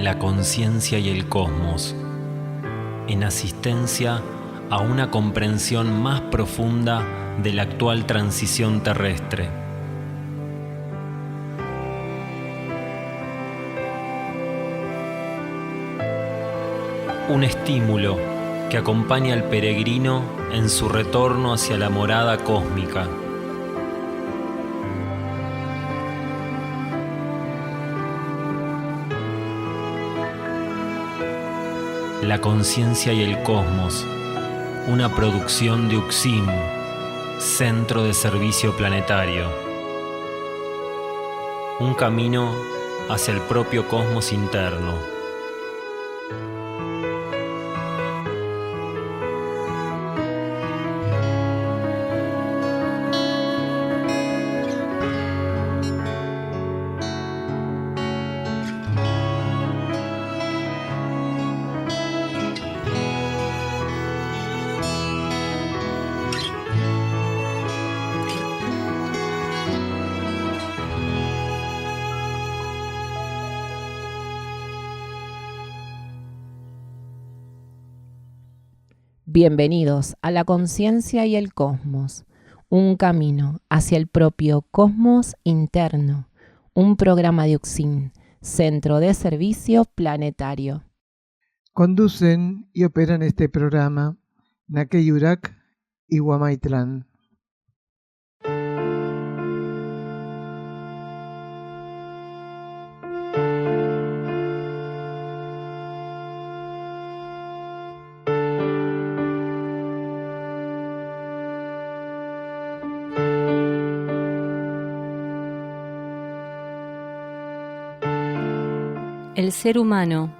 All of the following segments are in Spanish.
la conciencia y el cosmos, en asistencia a una comprensión más profunda de la actual transición terrestre. Un estímulo que acompaña al peregrino en su retorno hacia la morada cósmica. La conciencia y el cosmos, una producción de UXIM, Centro de Servicio Planetario. Un camino hacia el propio cosmos interno. Bienvenidos a la conciencia y el cosmos, un camino hacia el propio cosmos interno, un programa de UXIM, Centro de Servicio Planetario. Conducen y operan este programa Nake Yurak y Guamaitlán. El ser humano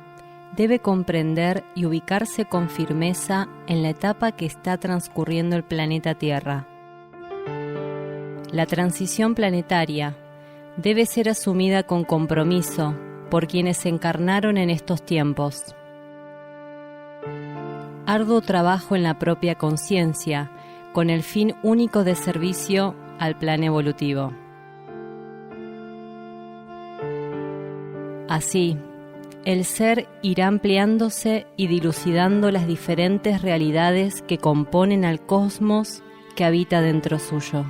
debe comprender y ubicarse con firmeza en la etapa que está transcurriendo el planeta Tierra. La transición planetaria debe ser asumida con compromiso por quienes encarnaron en estos tiempos. Arduo trabajo en la propia conciencia, con el fin único de servicio al plan evolutivo. Así, el ser irá ampliándose y dilucidando las diferentes realidades que componen al cosmos que habita dentro suyo.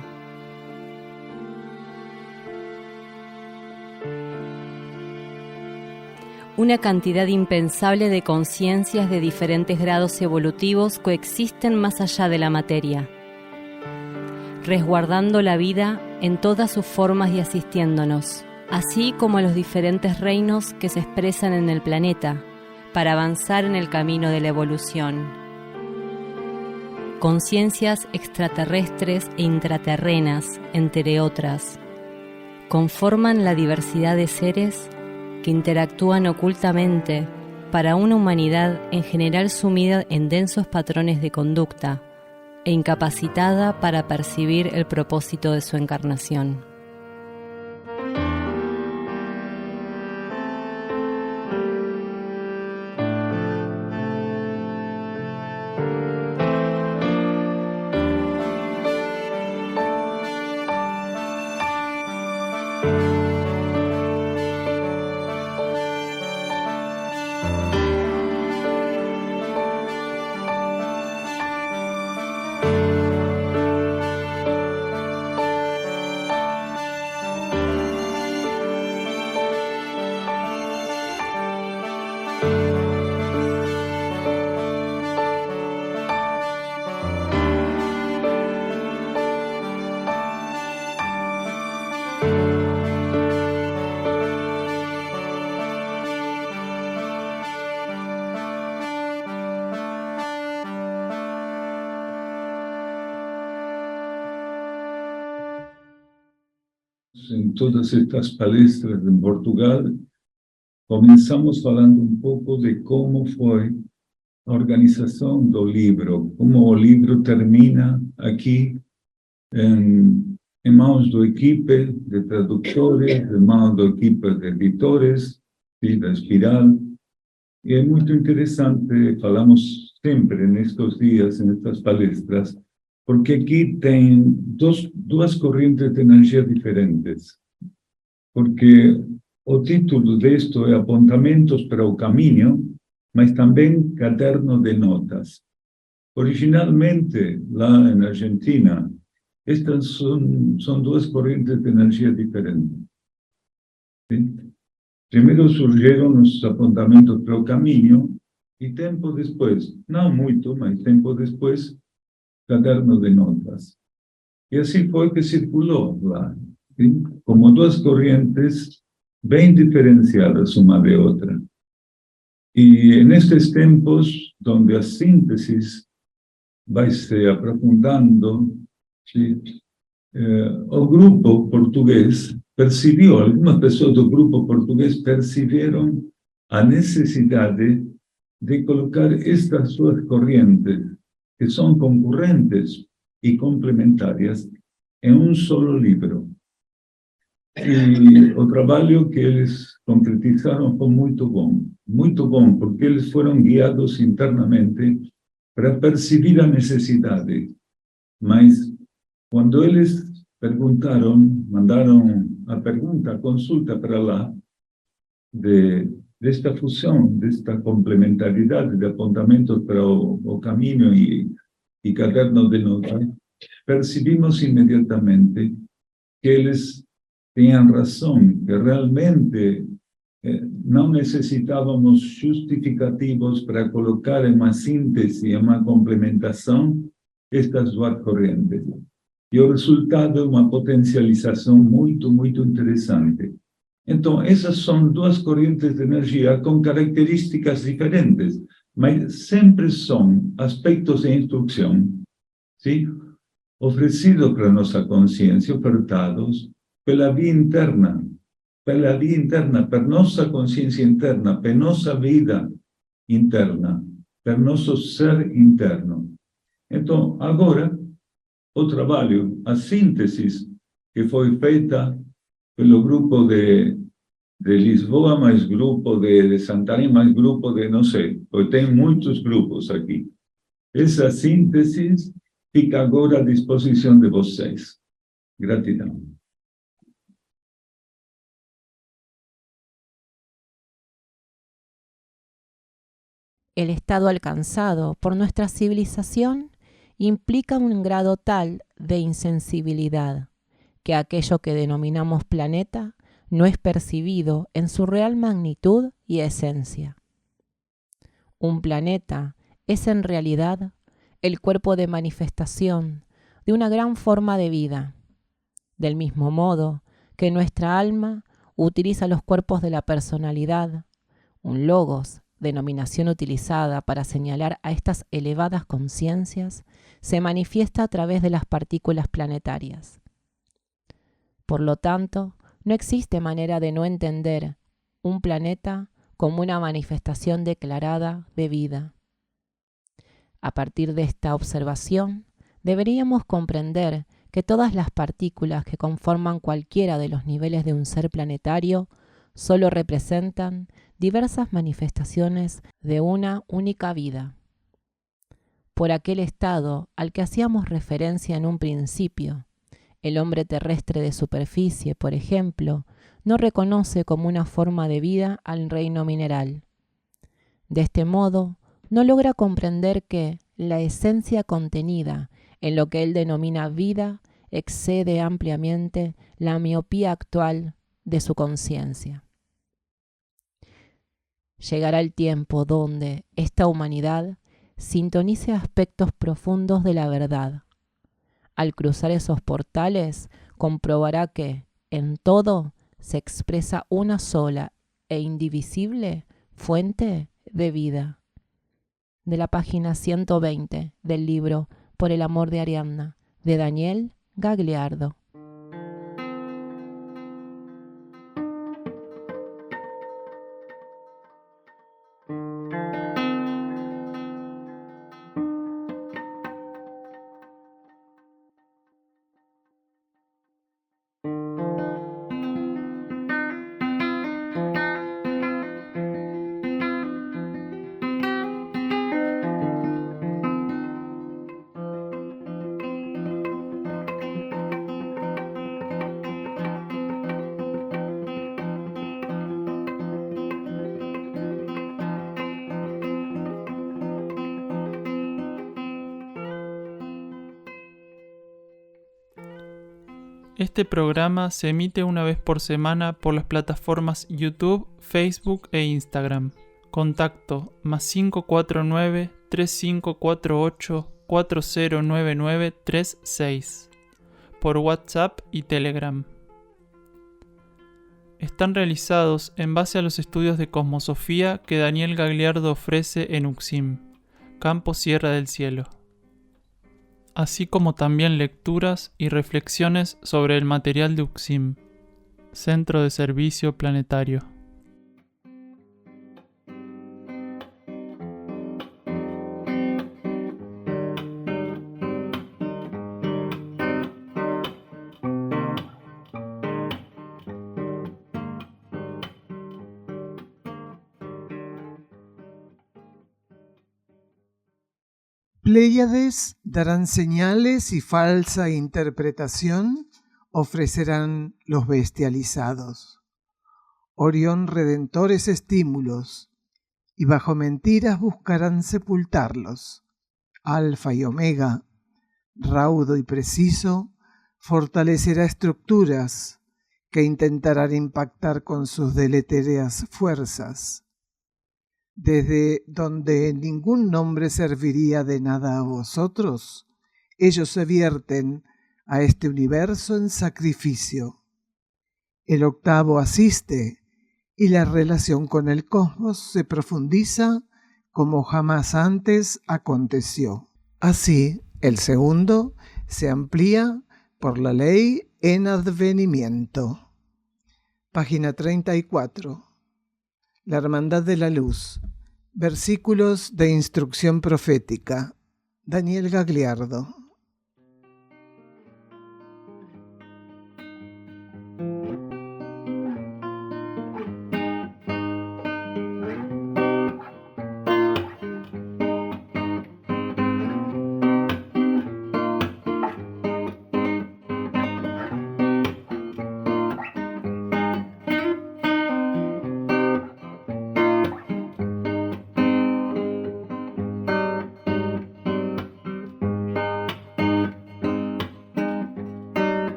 Una cantidad impensable de conciencias de diferentes grados evolutivos coexisten más allá de la materia, resguardando la vida en todas sus formas y asistiéndonos, así como a los diferentes reinos que se expresan en el planeta, para avanzar en el camino de la evolución. Conciencias extraterrestres e intraterrenas, entre otras, conforman la diversidad de seres que interactúan ocultamente para una humanidad en general sumida en densos patrones de conducta e incapacitada para percibir el propósito de su encarnación. En todas estas palestras en Portugal, comenzamos falando un pouco de como foi a organização do livro, como o livro termina aqui em mãos da equipe de tradutores, em mãos da equipe de editores, da Espiral. E é muito interessante, falamos sempre nestes dias, nestas palestras, porque aqui tem duas correntes de energia diferentes. Porque o título disto é Apontamentos para o Caminho, mas também Caderno de Notas. Originalmente, lá na Argentina, estas são duas correntes de energia diferentes. Sim? Primeiro surgiram os apontamentos para o caminho, e tempo depois, não muito, mas tempo depois, Caderno de Notas. E assim foi que circulou lá, sim? Como duas correntes bem diferenciadas uma de outra. E nestes tempos, onde a síntese vai se aprofundando, sim? O grupo português percebeu, algumas pessoas do grupo português perceberam a necessidade de colocar estas duas correntes, que são concorrentes e complementares, em um solo livro. E o trabalho que eles concretizaram foi muito bom, porque eles foram guiados internamente para perceber a necessidade. Mas quando eles perguntaram, mandaram a pergunta, a consulta para lá, desta fusão, desta complementaridade de apontamentos para o caminho e caderno de notas, percebimos imediatamente que eles tinham razão, que realmente não necessitávamos justificativos para colocar em uma síntese, em uma complementação, estas duas correntes. E o resultado é uma potencialização muito, muito interessante. Então, essas são duas correntes de energia com características diferentes, mas sempre são aspectos de instrução, sim? Oferecidos para nossa consciência, ofertados pela via interna, para nossa consciência interna, para nossa vida interna, para nosso ser interno. Então, agora, o trabalho, a síntese que foi feita pelo grupo de Lisboa, mais grupo de Santarém, mais grupo de, não sei, porque tem muitos grupos aqui. Essa síntese fica agora à disposição de vocês. Gratidão. El estado alcanzado por nuestra civilización implica un grado tal de insensibilidad que aquello que denominamos planeta no es percibido en su real magnitud y esencia. Un planeta es en realidad el cuerpo de manifestación de una gran forma de vida, del mismo modo que nuestra alma utiliza los cuerpos de la personalidad, un logos, denominación utilizada para señalar a estas elevadas conciencias, se manifiesta a través de las partículas planetarias. Por lo tanto, no existe manera de no entender un planeta como una manifestación declarada de vida. A partir de esta observación, deberíamos comprender que todas las partículas que conforman cualquiera de los niveles de un ser planetario solo representan diversas manifestaciones de una única vida. Por aquel estado al que hacíamos referencia en un principio, el hombre terrestre de superficie, por ejemplo, no reconoce como una forma de vida al reino mineral. De este modo, no logra comprender que la esencia contenida en lo que él denomina vida excede ampliamente la miopía actual de su conciencia. Llegará el tiempo donde esta humanidad sintonice aspectos profundos de la verdad. Al cruzar esos portales, comprobará que, en todo, se expresa una sola e indivisible fuente de vida. De la página 120 del libro Por el amor de Ariadna, de Daniel Gagliardo. Este programa se emite una vez por semana por las plataformas YouTube, Facebook e Instagram. Contacto +549 3548 409936 por WhatsApp y Telegram. Están realizados en base a los estudios de cosmosofía que Daniel Gagliardo ofrece en UXIM, Campo Sierra del Cielo, así como también lecturas y reflexiones sobre el material de UXIM, Centro de Servicio Planetario. Pléyades darán señales y falsa interpretación ofrecerán los bestializados. Orión redentores estímulos, y bajo mentiras buscarán sepultarlos. Alfa y Omega, raudo y preciso, fortalecerá estructuras que intentarán impactar con sus deletéreas fuerzas. Desde donde ningún nombre serviría de nada a vosotros, ellos se vierten a este universo en sacrificio. El octavo asiste y la relación con el cosmos se profundiza como jamás antes aconteció. Así, el segundo se amplía por la ley en advenimiento. Página 34. La Hermandad de la Luz. Versículos de instrucción profética. Daniel Gagliardo.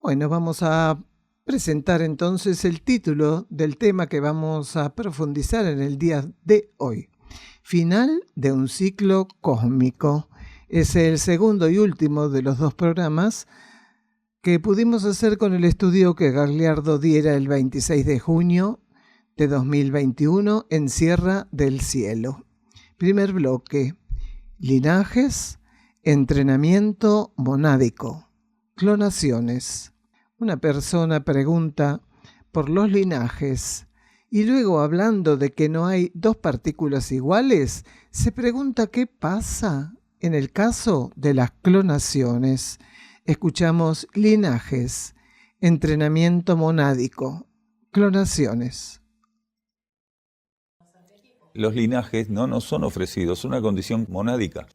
Bueno, vamos a presentar entonces el título del tema que vamos a profundizar en el día de hoy. Final de un ciclo cósmico. Es el segundo y último de los dos programas que pudimos hacer con el estudio que Gagliardo diera el 26 de junio de 2021 en Sierra del Cielo. Primer bloque: linajes, entrenamiento monádico, clonaciones. Una persona pregunta por los linajes y luego, hablando de que no hay dos partículas iguales, se pregunta qué pasa en el caso de las clonaciones. Escuchamos linajes, entrenamiento monádico, clonaciones. Los linajes no nos son ofrecidos, es una condición monádica.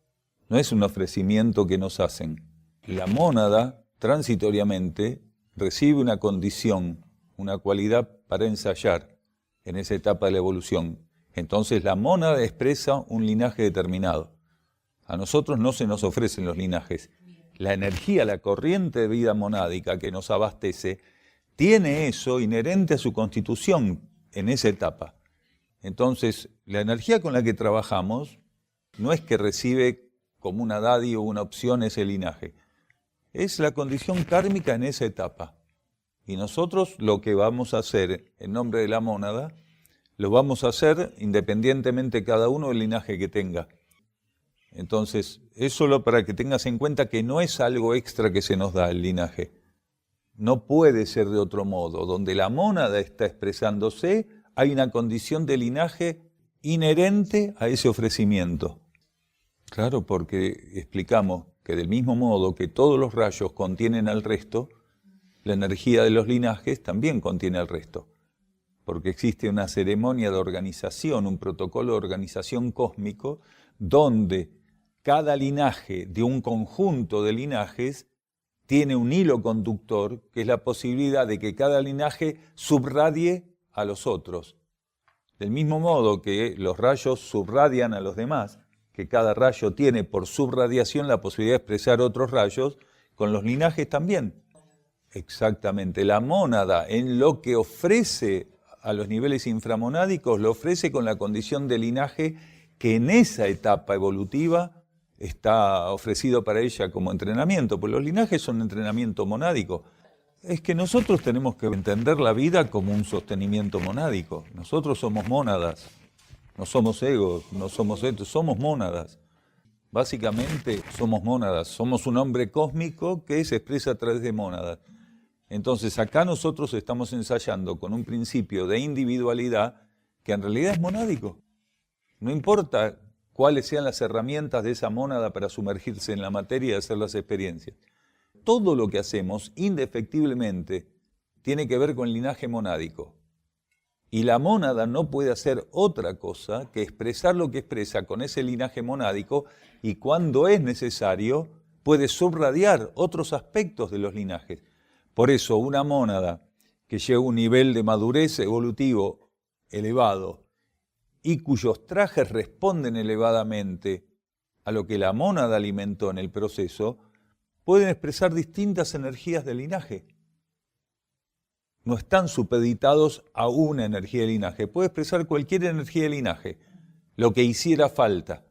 No es un ofrecimiento que nos hacen. La mónada, transitoriamente, recibe una condición, una cualidad para ensayar en esa etapa de la evolución. Entonces la mónada expresa un linaje determinado. A nosotros no se nos ofrecen los linajes. La energía, la corriente de vida monádica que nos abastece, tiene eso inherente a su constitución en esa etapa. Entonces, la energía con la que trabajamos no es que recibe como una dádiva o una opción ese linaje. Es la condición kármica en esa etapa. Y nosotros lo que vamos a hacer en nombre de la mónada, lo vamos a hacer independientemente cada uno del linaje que tenga. Entonces, es solo para que tengas en cuenta que no es algo extra que se nos da el linaje. No puede ser de otro modo. Donde la mónada está expresándose, hay una condición de linaje inherente a ese ofrecimiento. Claro, porque explicamos que del mismo modo que todos los rayos contienen al resto, la energía de los linajes también contiene al resto. Porque existe una ceremonia de organización, un protocolo de organización cósmico, donde cada linaje de un conjunto de linajes tiene un hilo conductor, que es la posibilidad de que cada linaje subradie a los otros. Del mismo modo que los rayos subradian a los demás, que cada rayo tiene por subradiación la posibilidad de expresar otros rayos, con los linajes también. Exactamente, la mónada en lo que ofrece a los niveles inframonádicos, lo ofrece con la condición de linaje que en esa etapa evolutiva está ofrecido para ella como entrenamiento, pues los linajes son entrenamiento monádico. Es que nosotros tenemos que entender la vida como un sostenimiento monádico. Nosotros somos mónadas, no somos egos, no somos etos, somos mónadas. Básicamente somos mónadas, somos un hombre cósmico que se expresa a través de mónadas. Entonces acá nosotros estamos ensayando con un principio de individualidad que en realidad es monádico. No importa cuáles sean las herramientas de esa mónada para sumergirse en la materia y hacer las experiencias. Todo lo que hacemos, indefectiblemente, tiene que ver con el linaje monádico. Y la mónada no puede hacer otra cosa que expresar lo que expresa con ese linaje monádico y cuando es necesario puede subradiar otros aspectos de los linajes. Por eso una mónada que llega a un nivel de madurez evolutivo elevado y cuyos trajes responden elevadamente a lo que la mónada alimentó en el proceso, pueden expresar distintas energías del linaje. No están supeditados a una energía de linaje, puede expresar cualquier energía de linaje, lo que hiciera falta.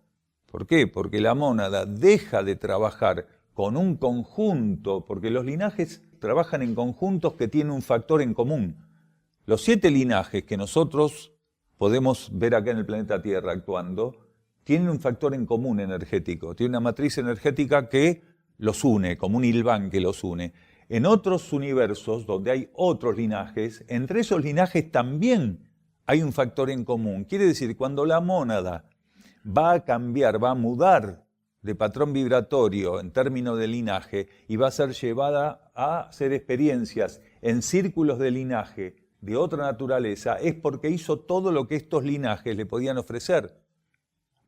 ¿Por qué? Porque la mónada deja de trabajar con un conjunto, porque los linajes trabajan en conjuntos que tienen un factor en común. Los 7 linajes que nosotros podemos ver acá en el planeta Tierra actuando, tienen un factor en común energético, tienen una matriz energética que los une, como un hilván que los une. En otros universos donde hay otros linajes, entre esos linajes también hay un factor en común. Quiere decir, cuando la mónada va a cambiar, va a mudar de patrón vibratorio en términos de linaje y va a ser llevada a hacer experiencias en círculos de linaje de otra naturaleza, es porque hizo todo lo que estos linajes le podían ofrecer.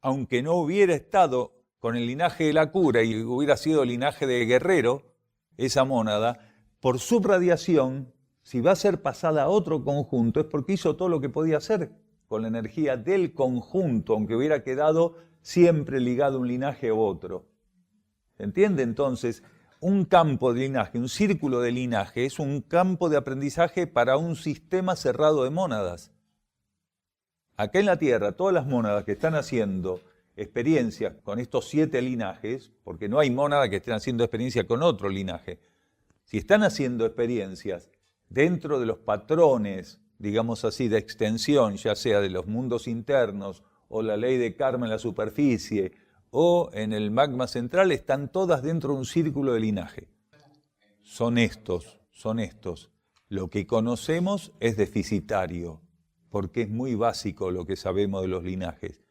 Aunque no hubiera estado con el linaje de la cura y hubiera sido el linaje de guerrero, esa mónada, por subradiación, si va a ser pasada a otro conjunto, es porque hizo todo lo que podía hacer con la energía del conjunto, aunque hubiera quedado siempre ligado a un linaje u otro. ¿Se entiende? Entonces, un campo de linaje, un círculo de linaje, es un campo de aprendizaje para un sistema cerrado de mónadas. Acá en la Tierra, todas las mónadas que están haciendo experiencias con estos 7 linajes, porque no hay mónada que estén haciendo experiencia con otro linaje, si están haciendo experiencias dentro de los patrones, digamos así, de extensión, ya sea de los mundos internos o la ley de karma en la superficie, o en el magma central, están todas dentro de un círculo de linaje. Son estos. Lo que conocemos es deficitario, porque es muy básico lo que sabemos de los linajes.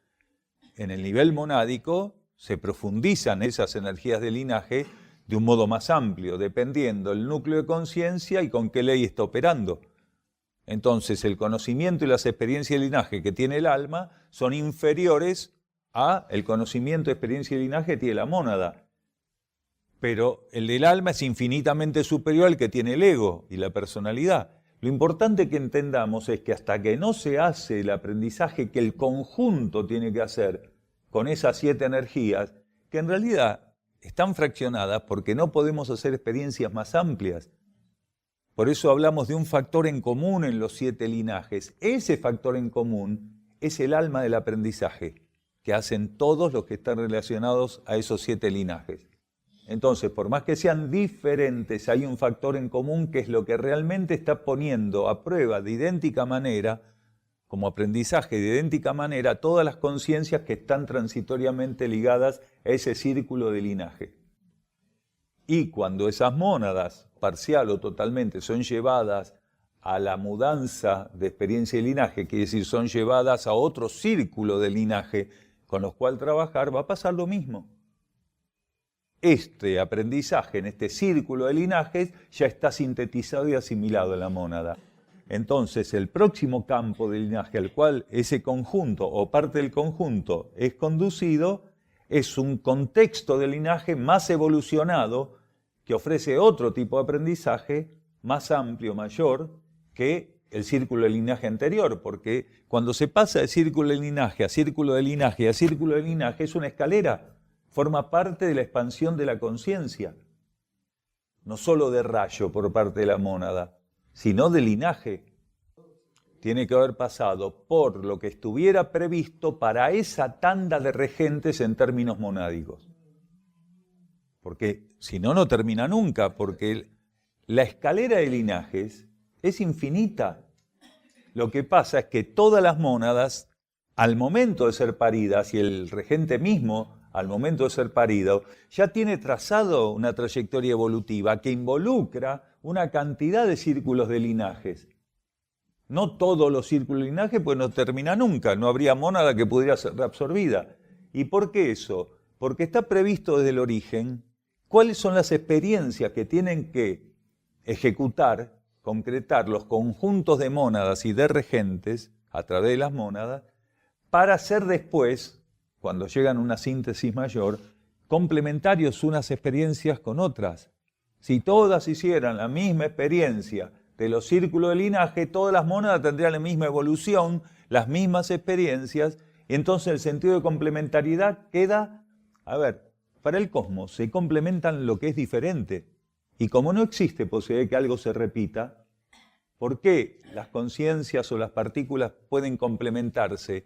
En el nivel monádico se profundizan esas energías de linaje de un modo más amplio, dependiendo del núcleo de conciencia y con qué ley está operando. Entonces, el conocimiento y las experiencias de linaje que tiene el alma son inferiores a el conocimiento, experiencia y linaje que tiene la mónada. Pero el del alma es infinitamente superior al que tiene el ego y la personalidad. Lo importante que entendamos es que hasta que no se hace el aprendizaje que el conjunto tiene que hacer con esas 7 energías, que en realidad están fraccionadas porque no podemos hacer experiencias más amplias. Por eso hablamos de un factor en común en los 7 linajes. Ese factor en común es el alma del aprendizaje que hacen todos los que están relacionados a esos 7 linajes. Entonces, por más que sean diferentes, hay un factor en común que es lo que realmente está poniendo a prueba de idéntica manera, como aprendizaje de idéntica manera, todas las conciencias que están transitoriamente ligadas a ese círculo de linaje. Y cuando esas mónadas, parcial o totalmente, son llevadas a la mudanza de experiencia y linaje, quiere decir, son llevadas a otro círculo de linaje con los cuales trabajar, va a pasar lo mismo. Este aprendizaje en este círculo de linajes ya está sintetizado y asimilado en la mónada. Entonces, el próximo campo de linaje al cual ese conjunto o parte del conjunto es conducido es un contexto de linaje más evolucionado que ofrece otro tipo de aprendizaje más amplio, mayor, que el círculo de linaje anterior, porque cuando se pasa de círculo de linaje a círculo de linaje a círculo de linaje es una escalera, forma parte de la expansión de la conciencia, no solo de rayo por parte de la mónada, sino de linaje. Tiene que haber pasado por lo que estuviera previsto para esa tanda de regentes en términos monádicos. Porque si no, no termina nunca, porque la escalera de linajes es infinita. Lo que pasa es que todas las mónadas, al momento de ser paridas, y el regente mismo, al momento de ser parido, ya tiene trazado una trayectoria evolutiva que involucra una cantidad de círculos de linajes. No todos los círculos de linaje, pues no termina nunca, no habría mónada que pudiera ser reabsorbida. ¿Y por qué eso? Porque está previsto desde el origen cuáles son las experiencias que tienen que ejecutar, concretar los conjuntos de mónadas y de regentes a través de las mónadas, para hacer después, cuando llegan a una síntesis mayor, complementarios unas experiencias con otras. Si todas hicieran la misma experiencia de los círculos de linaje, todas las mónadas tendrían la misma evolución, las mismas experiencias, y entonces el sentido de complementariedad queda, para el cosmos se complementan lo que es diferente. Y como no existe posibilidad de que algo se repita, ¿por qué las conciencias o las partículas pueden complementarse?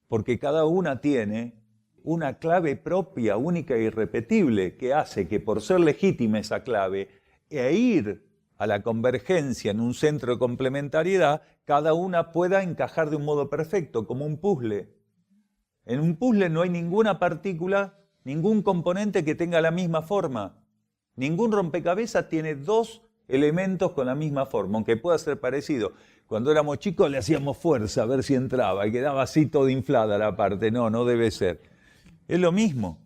Porque cada una tiene una clave propia, única e irrepetible, que hace que por ser legítima esa clave e ir a la convergencia en un centro de complementariedad, cada una pueda encajar de un modo perfecto, como un puzzle. En un puzzle no hay ninguna partícula, ningún componente que tenga la misma forma. Ningún rompecabezas tiene dos elementos con la misma forma, aunque pueda ser parecido. Cuando éramos chicos le hacíamos fuerza a ver si entraba y quedaba así todo inflada la parte. No, no debe ser. Es lo mismo.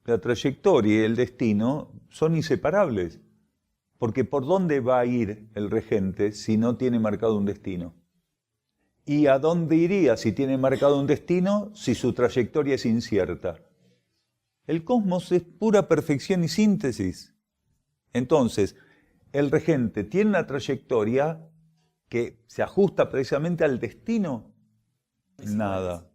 La trayectoria y el destino son inseparables. Porque ¿por dónde va a ir el regente si no tiene marcado un destino? ¿Y a dónde iría si tiene marcado un destino si su trayectoria es incierta? El cosmos es pura perfección y síntesis. Entonces, el regente tiene una trayectoria que se ajusta precisamente al destino. Nada.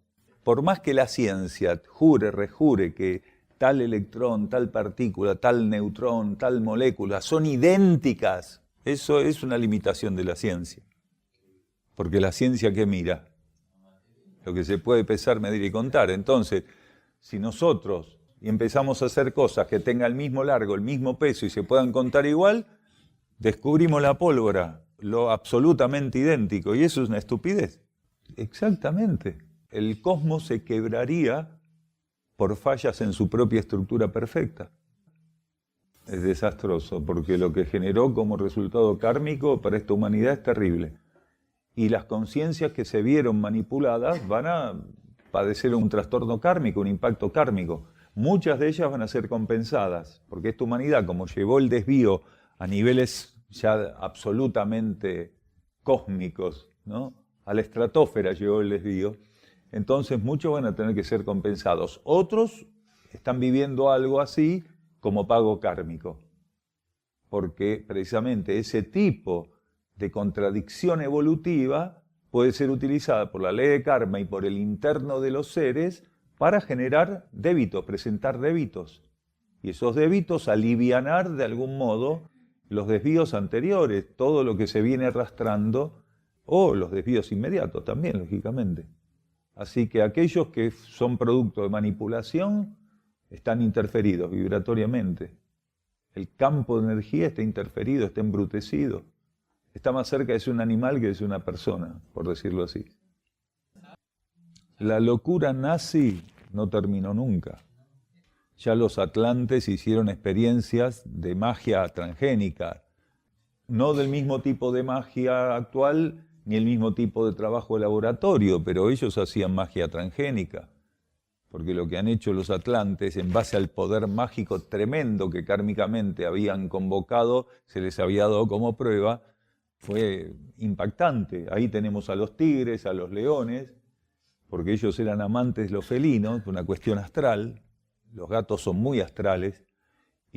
Por más que la ciencia jure, rejure que tal electrón, tal partícula, tal neutrón, tal molécula son idénticas, eso es una limitación de la ciencia. Porque la ciencia, ¿qué mira? Lo que se puede pesar, medir y contar. Entonces, si nosotros empezamos a hacer cosas que tengan el mismo largo, el mismo peso y se puedan contar igual, descubrimos la pólvora, lo absolutamente idéntico, y eso es una estupidez. Exactamente. El cosmos se quebraría por fallas en su propia estructura perfecta. Es desastroso, porque lo que generó como resultado kármico para esta humanidad es terrible. Y las conciencias que se vieron manipuladas van a padecer un trastorno kármico, un impacto kármico. Muchas de ellas van a ser compensadas, porque esta humanidad, como llevó el desvío a niveles ya absolutamente cósmicos, ¿no? A la estratosfera llegó el desvío, entonces muchos van a tener que ser compensados. Otros están viviendo algo así como pago kármico, porque precisamente ese tipo de contradicción evolutiva puede ser utilizada por la ley de karma y por el interno de los seres para generar débitos, presentar débitos. Y esos débitos alivianar de algún modo los desvíos anteriores, todo lo que se viene arrastrando, o los desvíos inmediatos también, lógicamente. Así que aquellos que son producto de manipulación están interferidos vibratoriamente. El campo de energía está interferido, está embrutecido. Está más cerca de ser un animal que de ser una persona, por decirlo así. La locura nazi no terminó nunca. Ya los atlantes hicieron experiencias de magia transgénica, no del mismo tipo de magia actual, ni el mismo tipo de trabajo de laboratorio, pero ellos hacían magia transgénica, porque lo que han hecho los atlantes, en base al poder mágico tremendo que kármicamente habían convocado, se les había dado como prueba, fue impactante. Ahí tenemos a los tigres, a los leones, porque ellos eran amantes de los felinos, una cuestión astral. Los gatos son muy astrales,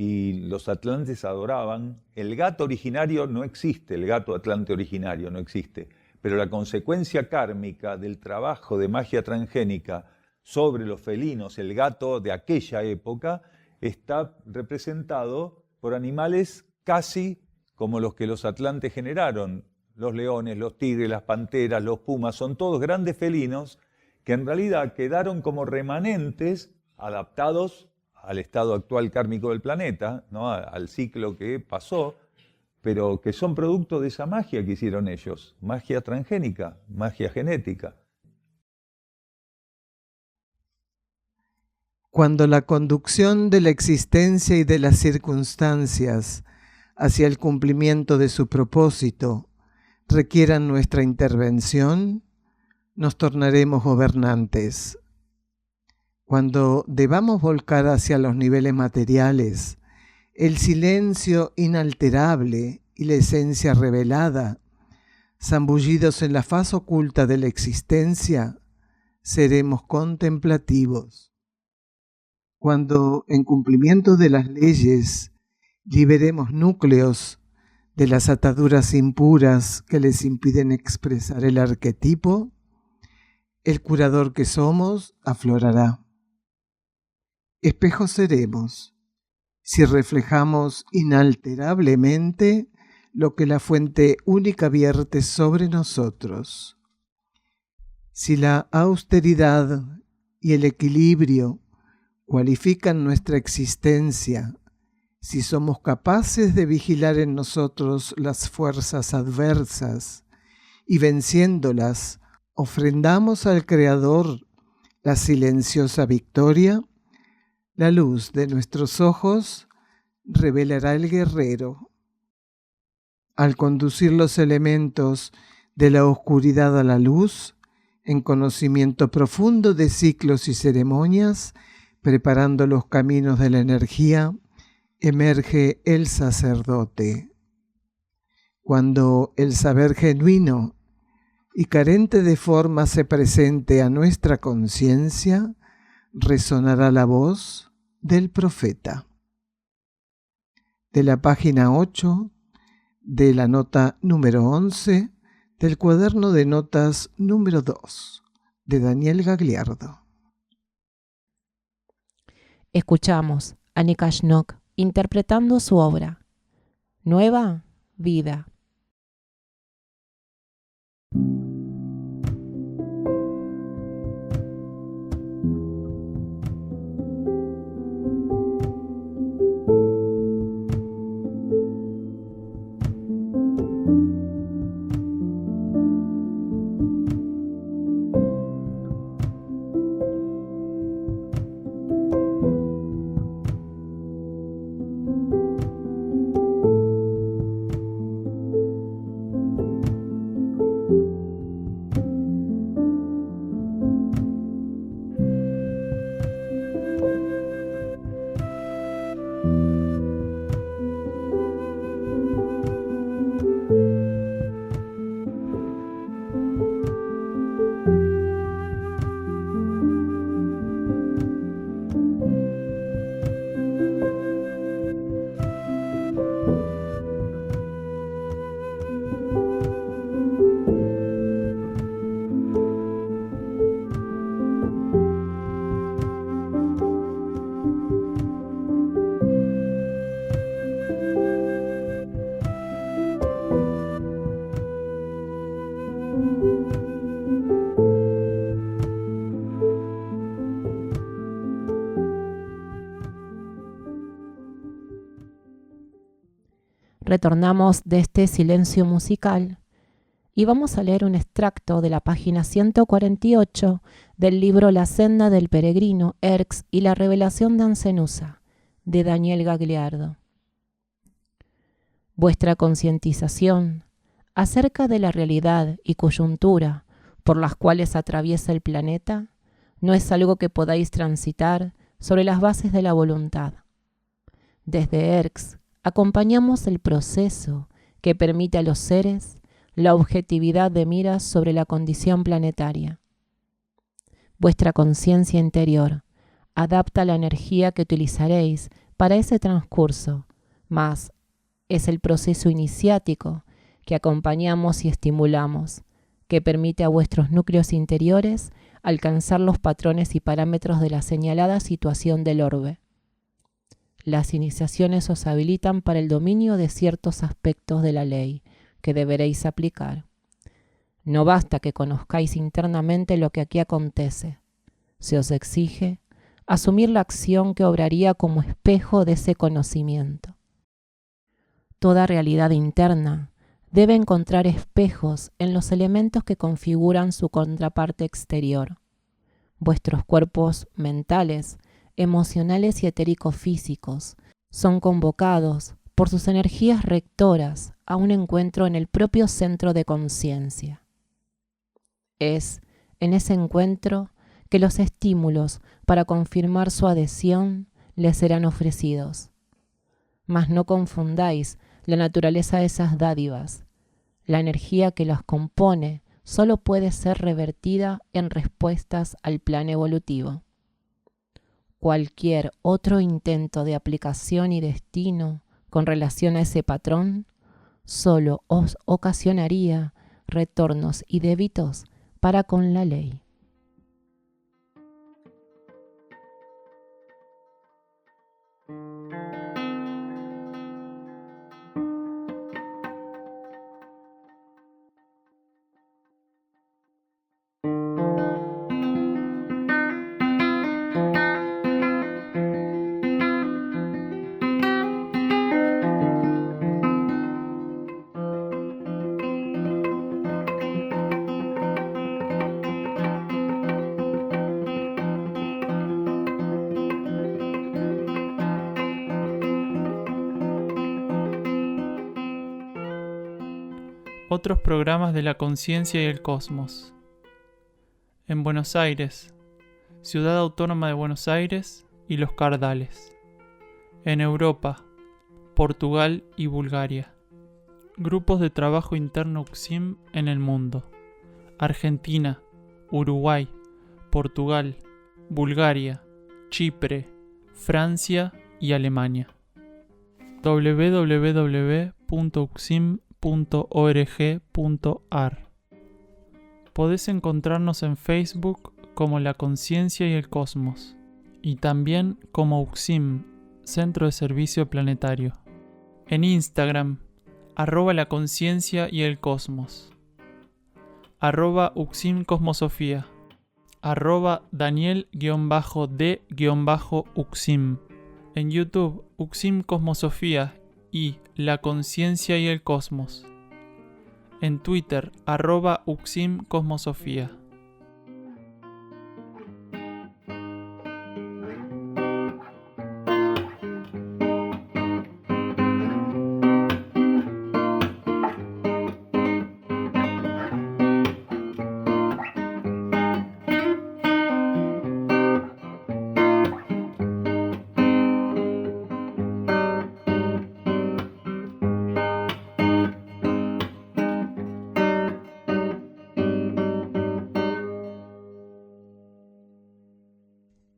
y los atlantes adoraban. El gato originario no existe, el gato atlante originario no existe, pero la consecuencia kármica del trabajo de magia transgénica sobre los felinos, el gato de aquella época, está representado por animales casi como los que los atlantes generaron. Los leones, los tigres, las panteras, los pumas, son todos grandes felinos que en realidad quedaron como remanentes adaptados al estado actual kármico del planeta, ¿no? Al ciclo que pasó, pero que son producto de esa magia que hicieron ellos, magia transgénica, magia genética. Cuando la conducción de la existencia y de las circunstancias hacia el cumplimiento de su propósito requieran nuestra intervención, nos tornaremos gobernantes. Cuando debamos volcar hacia los niveles materiales el silencio inalterable y la esencia revelada, zambullidos en la faz oculta de la existencia, seremos contemplativos. Cuando, en cumplimiento de las leyes, liberemos núcleos de las ataduras impuras que les impiden expresar el arquetipo, el curador que somos aflorará. Espejos seremos si reflejamos inalterablemente lo que la fuente única vierte sobre nosotros. Si la austeridad y el equilibrio cualifican nuestra existencia, si somos capaces de vigilar en nosotros las fuerzas adversas y venciéndolas, ofrendamos al Creador la silenciosa victoria, la luz de nuestros ojos revelará el guerrero. Al conducir los elementos de la oscuridad a la luz, en conocimiento profundo de ciclos y ceremonias, preparando los caminos de la energía, emerge el sacerdote. Cuando el saber genuino y carente de forma se presente a nuestra conciencia, resonará la voz del profeta. De la página 8 de la nota número 11 del cuaderno de notas número 2 de Daniel Gagliardo. Escuchamos a Nikashnok interpretando su obra Nueva Vida. Retornamos de este silencio musical y vamos a leer un extracto de la página 148 del libro La senda del peregrino, Erx y la revelación de Ancenusa, de Daniel Gagliardo. Vuestra concientización acerca de la realidad y coyuntura por las cuales atraviesa el planeta no es algo que podáis transitar sobre las bases de la voluntad. Desde Erx acompañamos el proceso que permite a los seres la objetividad de miras sobre la condición planetaria. Vuestra conciencia interior adapta la energía que utilizaréis para ese transcurso, mas es el proceso iniciático que acompañamos y estimulamos, que permite a vuestros núcleos interiores alcanzar los patrones y parámetros de la señalada situación del orbe. Las iniciaciones os habilitan para el dominio de ciertos aspectos de la ley que deberéis aplicar. No basta que conozcáis internamente lo que aquí acontece. Se os exige asumir la acción que obraría como espejo de ese conocimiento. Toda realidad interna debe encontrar espejos en los elementos que configuran su contraparte exterior. Vuestros cuerpos mentales, emocionales y etéricos físicos son convocados por sus energías rectoras a un encuentro en el propio centro de conciencia. Es en ese encuentro que los estímulos para confirmar su adhesión les serán ofrecidos. Mas no confundáis la naturaleza de esas dádivas. La energía que las compone solo puede ser revertida en respuestas al plan evolutivo. Cualquier otro intento de aplicación y destino con relación a ese patrón solo os ocasionaría retornos y débitos para con la ley. Otros programas de la conciencia y el cosmos. En Buenos Aires, Ciudad Autónoma de Buenos Aires y Los Cardales. En Europa, Portugal y Bulgaria. Grupos de trabajo interno UCSIM en el mundo. Argentina, Uruguay, Portugal, Bulgaria, Chipre, Francia y Alemania. www.ucsim.org.ar. Podés encontrarnos en Facebook como La Conciencia y el Cosmos y también como UCSIM, Centro de Servicio Planetario. En Instagram, @La Conciencia y el Cosmos, @UCSIM Cosmosofía, @Daniel_D_UCSIM. En YouTube, UCSIM Cosmosofía y La Conciencia y el Cosmos. En Twitter, @UCSIM Cosmosofía.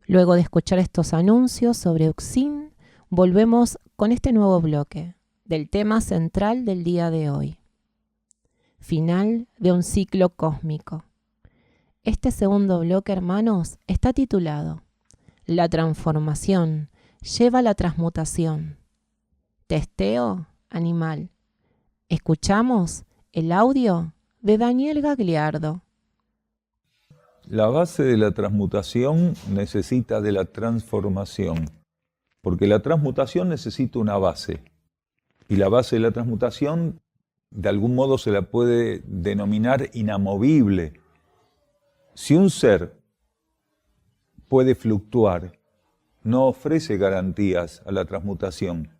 Luego de escuchar estos anuncios sobre UCSIM, volvemos con este nuevo bloque del tema central del día de hoy. Final de un ciclo cósmico. Este segundo bloque, hermanos, está titulado La transformación lleva a la transmutación. Testeo animal. Escuchamos el audio de Daniel Gagliardo. La base de la transmutación necesita de la transformación, porque la transmutación necesita una base, y la base de la transmutación de algún modo se la puede denominar inamovible. Si un ser puede fluctuar, no ofrece garantías a la transmutación,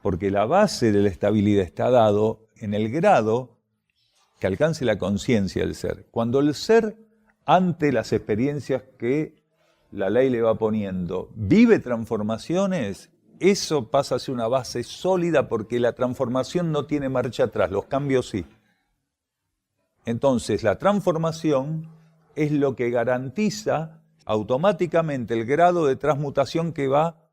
porque la base de la estabilidad está dado en el grado que alcance la conciencia del ser. Cuando el ser, ante las experiencias que la ley le va poniendo, vive transformaciones, eso pasa a ser una base sólida porque la transformación no tiene marcha atrás, los cambios sí. Entonces, la transformación es lo que garantiza automáticamente el grado de transmutación que va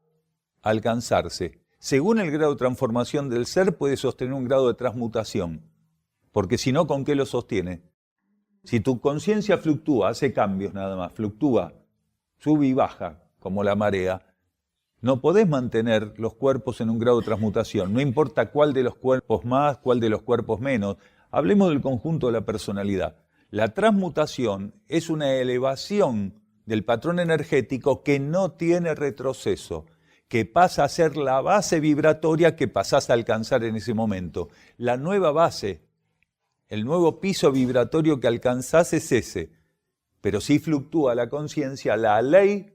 alcanzarse. Según el grado de transformación del ser, puede sostener un grado de transmutación. Porque si no, ¿con qué lo sostiene? Si tu conciencia fluctúa, hace cambios nada más, fluctúa, sube y baja, como la marea, no podés mantener los cuerpos en un grado de transmutación. No importa cuál de los cuerpos más, cuál de los cuerpos menos. Hablemos del conjunto de la personalidad. La transmutación es una elevación del patrón energético que no tiene retroceso, que pasa a ser la base vibratoria que pasás a alcanzar en ese momento. La nueva base, el nuevo piso vibratorio que alcanzás es ese. Pero si fluctúa la conciencia, la ley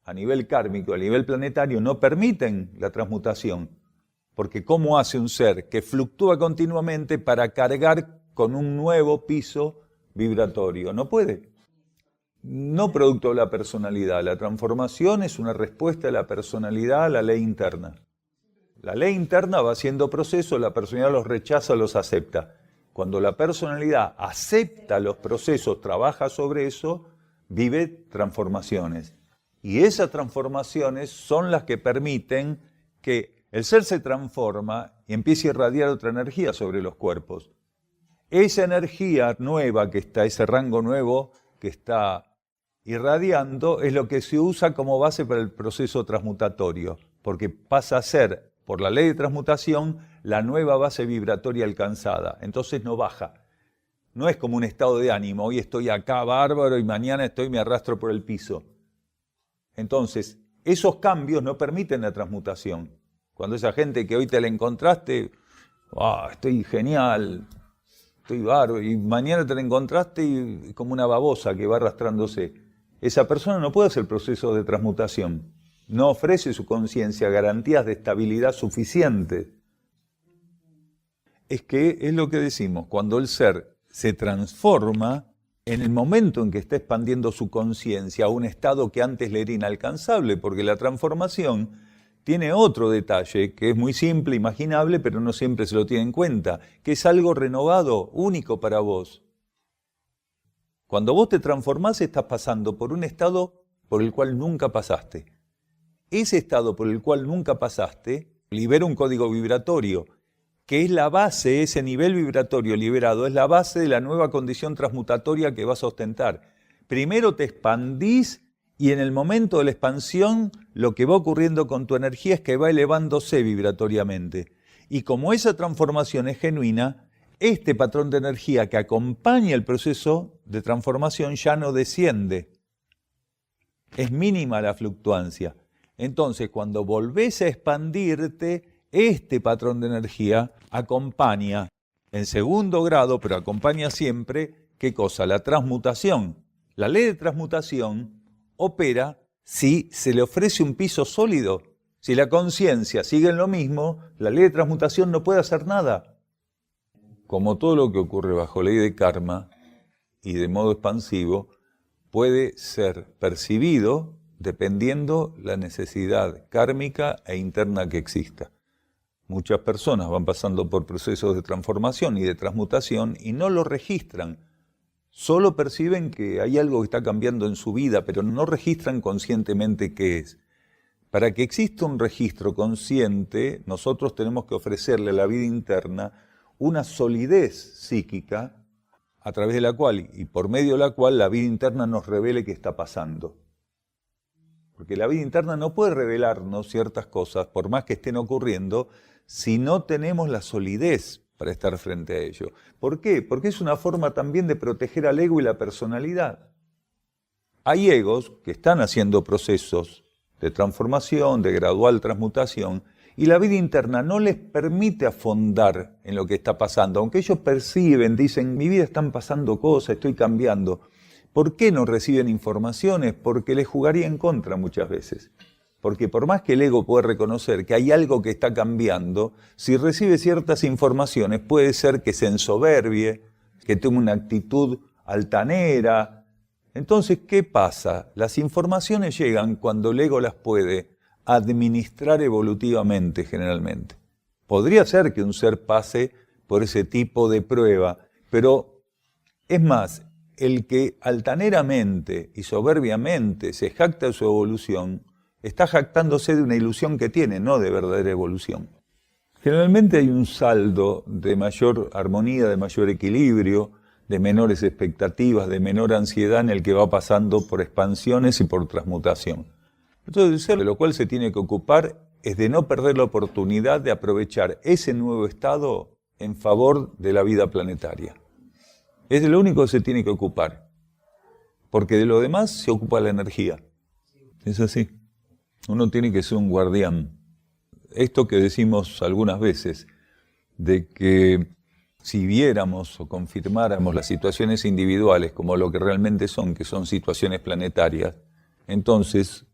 a nivel kármico, a nivel planetario, no permiten la transmutación. Porque ¿cómo hace un ser que fluctúa continuamente para cargar con un nuevo piso vibratorio? No puede. No producto de la personalidad. La transformación es una respuesta de la personalidad a la ley interna. La ley interna va haciendo procesos, la personalidad los rechaza, los acepta. Cuando la personalidad acepta los procesos, trabaja sobre eso, vive transformaciones. Y esas transformaciones son las que permiten que el ser se transforma y empiece a irradiar otra energía sobre los cuerpos. Esa energía nueva que está, ese rango nuevo que está irradiando, es lo que se usa como base para el proceso transmutatorio, porque pasa a ser, por la ley de transmutación, la nueva base vibratoria alcanzada. Entonces no baja. No es como un estado de ánimo, hoy estoy acá bárbaro y mañana me arrastro por el piso. Entonces, esos cambios no permiten la transmutación. Cuando esa gente que hoy te la encontraste, estoy genial, estoy bárbaro, y mañana te la encontraste y como una babosa que va arrastrándose. Esa persona no puede hacer el proceso de transmutación. No ofrece su conciencia garantías de estabilidad suficientes. Es que es lo que decimos, cuando el ser se transforma, en el momento en que está expandiendo su conciencia a un estado que antes le era inalcanzable, porque la transformación tiene otro detalle que es muy simple, imaginable, pero no siempre se lo tiene en cuenta, que es algo renovado, único para vos. Cuando vos te transformás, estás pasando por un estado por el cual nunca pasaste. Ese estado por el cual nunca pasaste libera un código vibratorio, que es la base, ese nivel vibratorio liberado, es la base de la nueva condición transmutatoria que vas a ostentar. Primero te expandís y en el momento de la expansión lo que va ocurriendo con tu energía es que va elevándose vibratoriamente. Y como esa transformación es genuina, este patrón de energía que acompaña el proceso de transformación ya no desciende. Es mínima la fluctuancia. Entonces, cuando volvés a expandirte, este patrón de energía acompaña en segundo grado, pero acompaña siempre, ¿qué cosa? La transmutación. La ley de transmutación opera si se le ofrece un piso sólido. Si la conciencia sigue en lo mismo, la ley de transmutación no puede hacer nada. Como todo lo que ocurre bajo ley de karma y de modo expansivo, puede ser percibido dependiendo la necesidad kármica e interna que exista. Muchas personas van pasando por procesos de transformación y de transmutación y no lo registran. Solo perciben que hay algo que está cambiando en su vida, pero no registran conscientemente qué es. Para que exista un registro consciente, nosotros tenemos que ofrecerle a la vida interna una solidez psíquica a través de la cual y por medio de la cual la vida interna nos revele qué está pasando. Porque la vida interna no puede revelarnos ciertas cosas, por más que estén ocurriendo, si no tenemos la solidez para estar frente a ello. ¿Por qué? Porque es una forma también de proteger al ego y la personalidad. Hay egos que están haciendo procesos de transformación, de gradual transmutación, y la vida interna no les permite afondar en lo que está pasando. Aunque ellos perciben, dicen, mi vida están pasando cosas, estoy cambiando. ¿Por qué no reciben informaciones? Porque les jugaría en contra muchas veces. Porque por más que el ego pueda reconocer que hay algo que está cambiando, si recibe ciertas informaciones puede ser que se ensoberbie, que tome una actitud altanera. Entonces, ¿qué pasa? Las informaciones llegan cuando el ego las puede administrar evolutivamente generalmente. Podría ser que un ser pase por ese tipo de prueba, pero es más, el que altaneramente y soberbiamente se jacta de su evolución, está jactándose de una ilusión que tiene, no de verdadera evolución. Generalmente hay un saldo de mayor armonía, de mayor equilibrio, de menores expectativas, de menor ansiedad en el que va pasando por expansiones y por transmutación. Entonces, el ser de lo cual se tiene que ocupar es de no perder la oportunidad de aprovechar ese nuevo estado en favor de la vida planetaria. Es de lo único que se tiene que ocupar, porque de lo demás se ocupa la energía. Es así. Uno tiene que ser un guardián. Esto que decimos algunas veces, de que si viéramos o confirmáramos las situaciones individuales como lo que realmente son, que son situaciones planetarias, entonces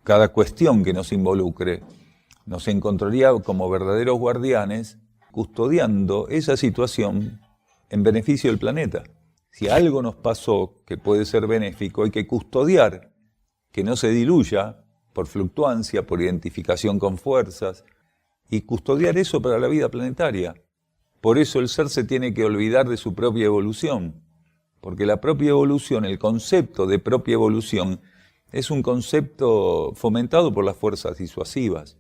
cada cuestión que nos involucre nos encontraría como verdaderos guardianes custodiando esa situación en beneficio del planeta. Si algo nos pasó que puede ser benéfico, hay que custodiar que no se diluya por fluctuancia, por identificación con fuerzas, y custodiar eso para la vida planetaria. Por eso el ser se tiene que olvidar de su propia evolución, porque la propia evolución, el concepto de propia evolución, es un concepto fomentado por las fuerzas disuasivas.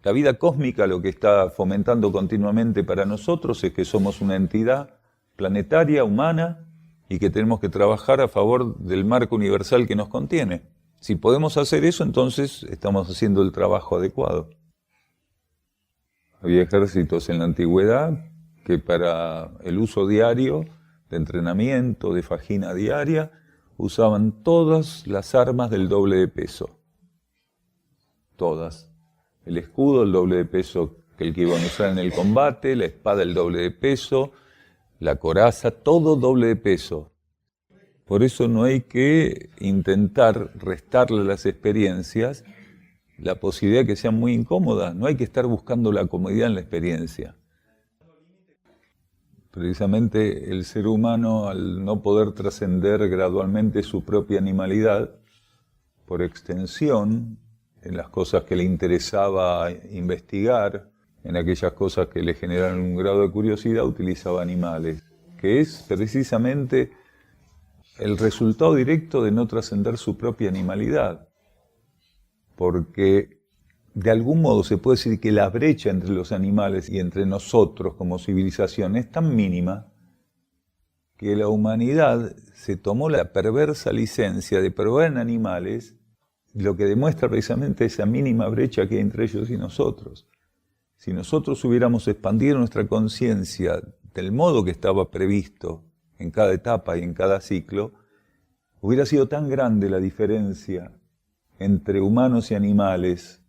La vida cósmica lo que está fomentando continuamente para nosotros es que somos una entidad planetaria, humana, y que tenemos que trabajar a favor del marco universal que nos contiene. Si podemos hacer eso, entonces estamos haciendo el trabajo adecuado. Había ejércitos en la antigüedad que para el uso diario, de entrenamiento, de fajina diaria, usaban todas las armas del doble de peso. Todas. El escudo, el doble de peso que el que iban a usar en el combate, la espada, el doble de peso, la coraza, todo doble de peso. Por eso no hay que intentar restarle a las experiencias la posibilidad de que sean muy incómodas. No hay que estar buscando la comodidad en la experiencia. Precisamente el ser humano, al no poder trascender gradualmente su propia animalidad, por extensión, en las cosas que le interesaba investigar, en aquellas cosas que le generaron un grado de curiosidad, utilizaba animales, que es precisamente el resultado directo de no trascender su propia animalidad. Porque de algún modo se puede decir que la brecha entre los animales y entre nosotros como civilización es tan mínima que la humanidad se tomó la perversa licencia de probar en animales, lo que demuestra precisamente esa mínima brecha que hay entre ellos y nosotros. Si nosotros hubiéramos expandido nuestra conciencia del modo que estaba previsto en cada etapa y en cada ciclo, hubiera sido tan grande la diferencia entre humanos y animales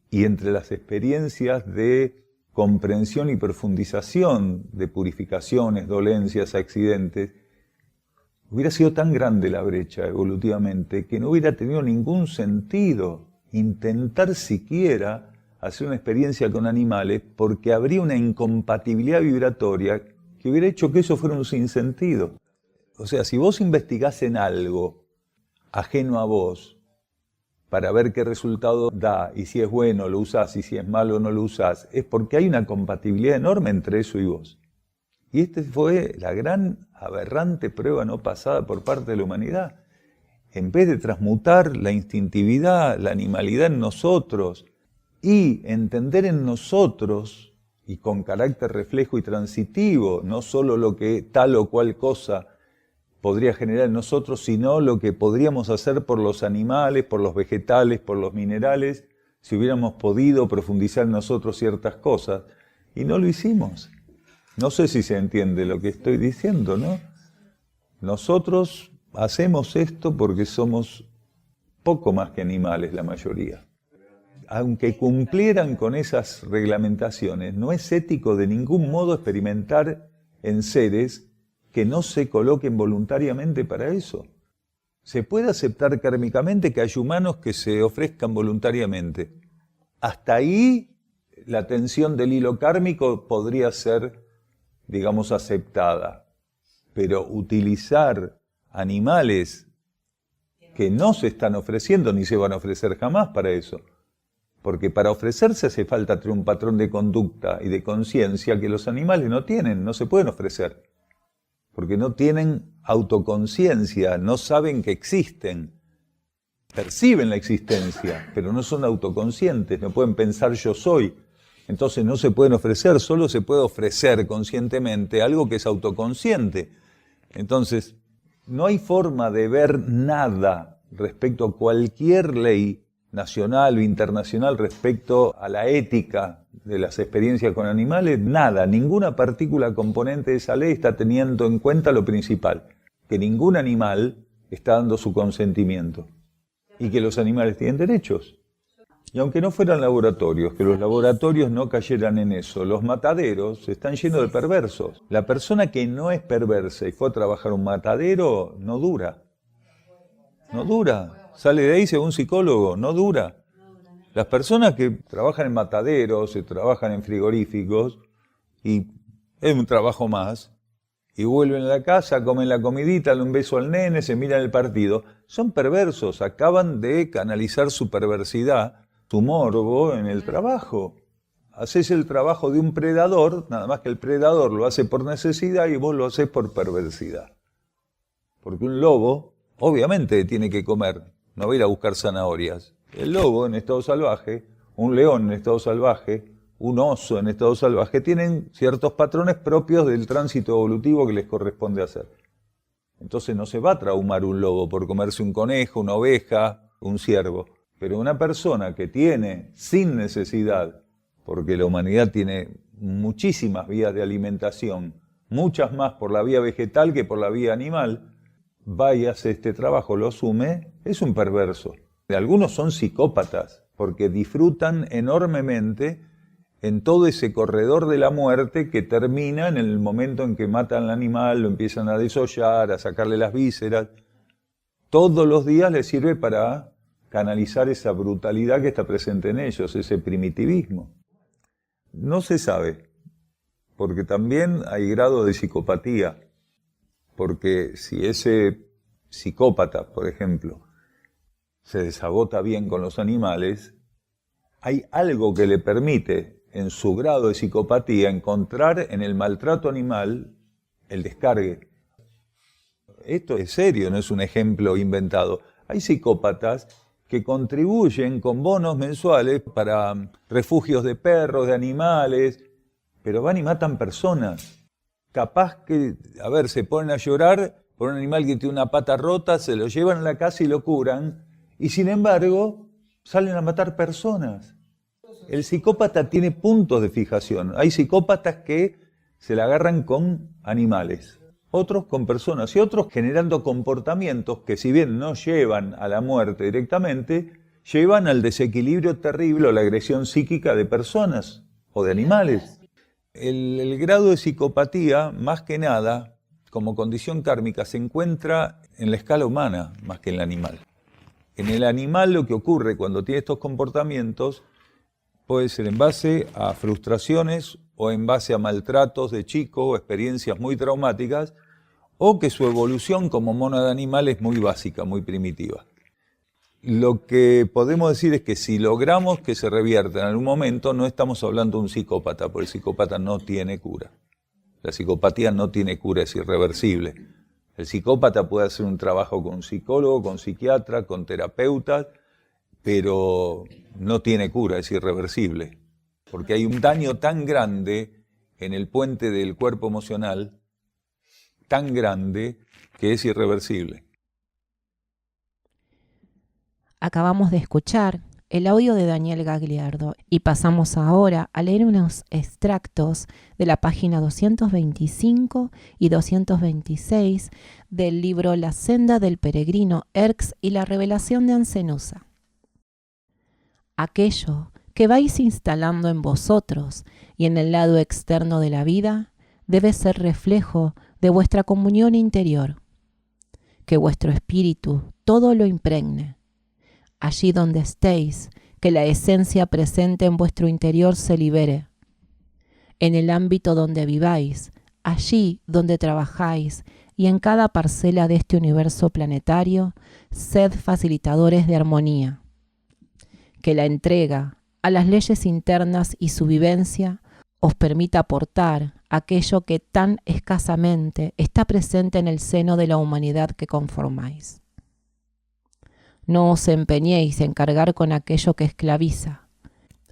y entre las experiencias de comprensión y profundización de purificaciones, dolencias, accidentes, hubiera sido tan grande la brecha evolutivamente que no hubiera tenido ningún sentido intentar siquiera hacer una experiencia con animales, porque habría una incompatibilidad vibratoria que hubiera hecho que eso fuera un sinsentido. O sea, si vos investigás en algo ajeno a vos, para ver qué resultado da, y si es bueno lo usás, y si es malo no lo usás, es porque hay una compatibilidad enorme entre eso y vos. Y esta fue la gran aberrante prueba no pasada por parte de la humanidad. En vez de transmutar la instintividad, la animalidad en nosotros, y entender en nosotros, y con carácter reflejo y transitivo, no solo lo que tal o cual cosa podría generar en nosotros, sino lo que podríamos hacer por los animales, por los vegetales, por los minerales, si hubiéramos podido profundizar en nosotros ciertas cosas. Y no lo hicimos. No sé si se entiende lo que estoy diciendo, ¿no? Nosotros hacemos esto porque somos poco más que animales, la mayoría. Aunque cumplieran con esas reglamentaciones, no es ético de ningún modo experimentar en seres que no se coloquen voluntariamente para eso. Se puede aceptar kármicamente que hay humanos que se ofrezcan voluntariamente. Hasta ahí la tensión del hilo kármico podría ser, digamos, aceptada. Pero utilizar animales que no se están ofreciendo ni se van a ofrecer jamás para eso. Porque para ofrecerse hace falta tener un patrón de conducta y de conciencia que los animales no tienen, no se pueden ofrecer. Porque no tienen autoconciencia, no saben que existen. perciben la existencia, pero no son autoconscientes, no pueden pensar yo soy. Entonces no se pueden ofrecer, solo se puede ofrecer conscientemente algo que es autoconsciente. Entonces, no hay forma de ver nada respecto a cualquier ley nacional o internacional respecto a la ética de las experiencias con animales, nada, ninguna partícula componente de esa ley está teniendo en cuenta lo principal, que ningún animal está dando su consentimiento y que los animales tienen derechos. Y aunque no fueran laboratorios, que los laboratorios no cayeran en eso, los mataderos están llenos de perversos. La persona que no es perversa y fue a trabajar a un matadero, no dura. No dura. Sale de ahí, según psicólogo, no dura. Las personas que trabajan en mataderos, se trabajan en frigoríficos, y es un trabajo más, y vuelven a la casa, comen la comidita, dan un beso al nene, se miran el partido, son perversos, acaban de canalizar su perversidad, su morbo en el trabajo. Haces el trabajo de un predador, nada más que el predador lo hace por necesidad y vos lo haces por perversidad. Porque un lobo, obviamente, tiene que comer, no va a ir a buscar zanahorias. El lobo en estado salvaje, un león en estado salvaje, un oso en estado salvaje, tienen ciertos patrones propios del tránsito evolutivo que les corresponde hacer. Entonces no se va a traumar un lobo por comerse un conejo, una oveja, un ciervo. Pero una persona que tiene sin necesidad, porque la humanidad tiene muchísimas vías de alimentación, muchas más por la vía vegetal que por la vía animal, va y hace este trabajo, lo asume, es un perverso. Algunos son psicópatas, porque disfrutan enormemente en todo ese corredor de la muerte que termina en el momento en que matan al animal, lo empiezan a desollar, a sacarle las vísceras. Todos los días les sirve para canalizar esa brutalidad que está presente en ellos, ese primitivismo. No se sabe, porque también hay grado de psicopatía, porque si ese psicópata, por ejemplo, se desagota bien con los animales, hay algo que le permite, en su grado de psicopatía, encontrar en el maltrato animal el descargue. Esto es serio, no es un ejemplo inventado. Hay psicópatas que contribuyen con bonos mensuales para refugios de perros, de animales, pero van y matan personas. Capaz que, se ponen a llorar por un animal que tiene una pata rota, se lo llevan a la casa y lo curan, y sin embargo salen a matar personas. El psicópata tiene puntos de fijación. Hay psicópatas que se la agarran con animales, otros con personas y otros generando comportamientos que, si bien no llevan a la muerte directamente, llevan al desequilibrio terrible o la agresión psíquica de personas o de animales. El grado de psicopatía, más que nada, como condición kármica, se encuentra en la escala humana más que en el animal. En el animal lo que ocurre cuando tiene estos comportamientos puede ser en base a frustraciones o en base a maltratos de chico o experiencias muy traumáticas, o que su evolución como mónada animal es muy básica, muy primitiva. Lo que podemos decir es que si logramos que se revierta en algún momento, no estamos hablando de un psicópata, porque el psicópata no tiene cura. La psicopatía no tiene cura, es irreversible. El psicópata puede hacer un trabajo con un psicólogo, con psiquiatra, con terapeutas, pero no tiene cura, es irreversible. Porque hay un daño tan grande en el puente del cuerpo emocional, tan grande, que es irreversible. Acabamos de escuchar el audio de Daniel Gagliardo y pasamos ahora a leer unos extractos de la página 225 y 226 del libro La senda del peregrino Erx y la revelación de Ancenusa. Aquello que vais instalando en vosotros y en el lado externo de la vida debe ser reflejo de vuestra comunión interior. Que vuestro espíritu todo lo impregne. Allí donde estéis, que la esencia presente en vuestro interior se libere. En el ámbito donde viváis, allí donde trabajáis y en cada parcela de este universo planetario, sed facilitadores de armonía. Que la entrega a las leyes internas y su vivencia os permita aportar aquello que tan escasamente está presente en el seno de la humanidad que conformáis. No os empeñéis en cargar con aquello que esclaviza.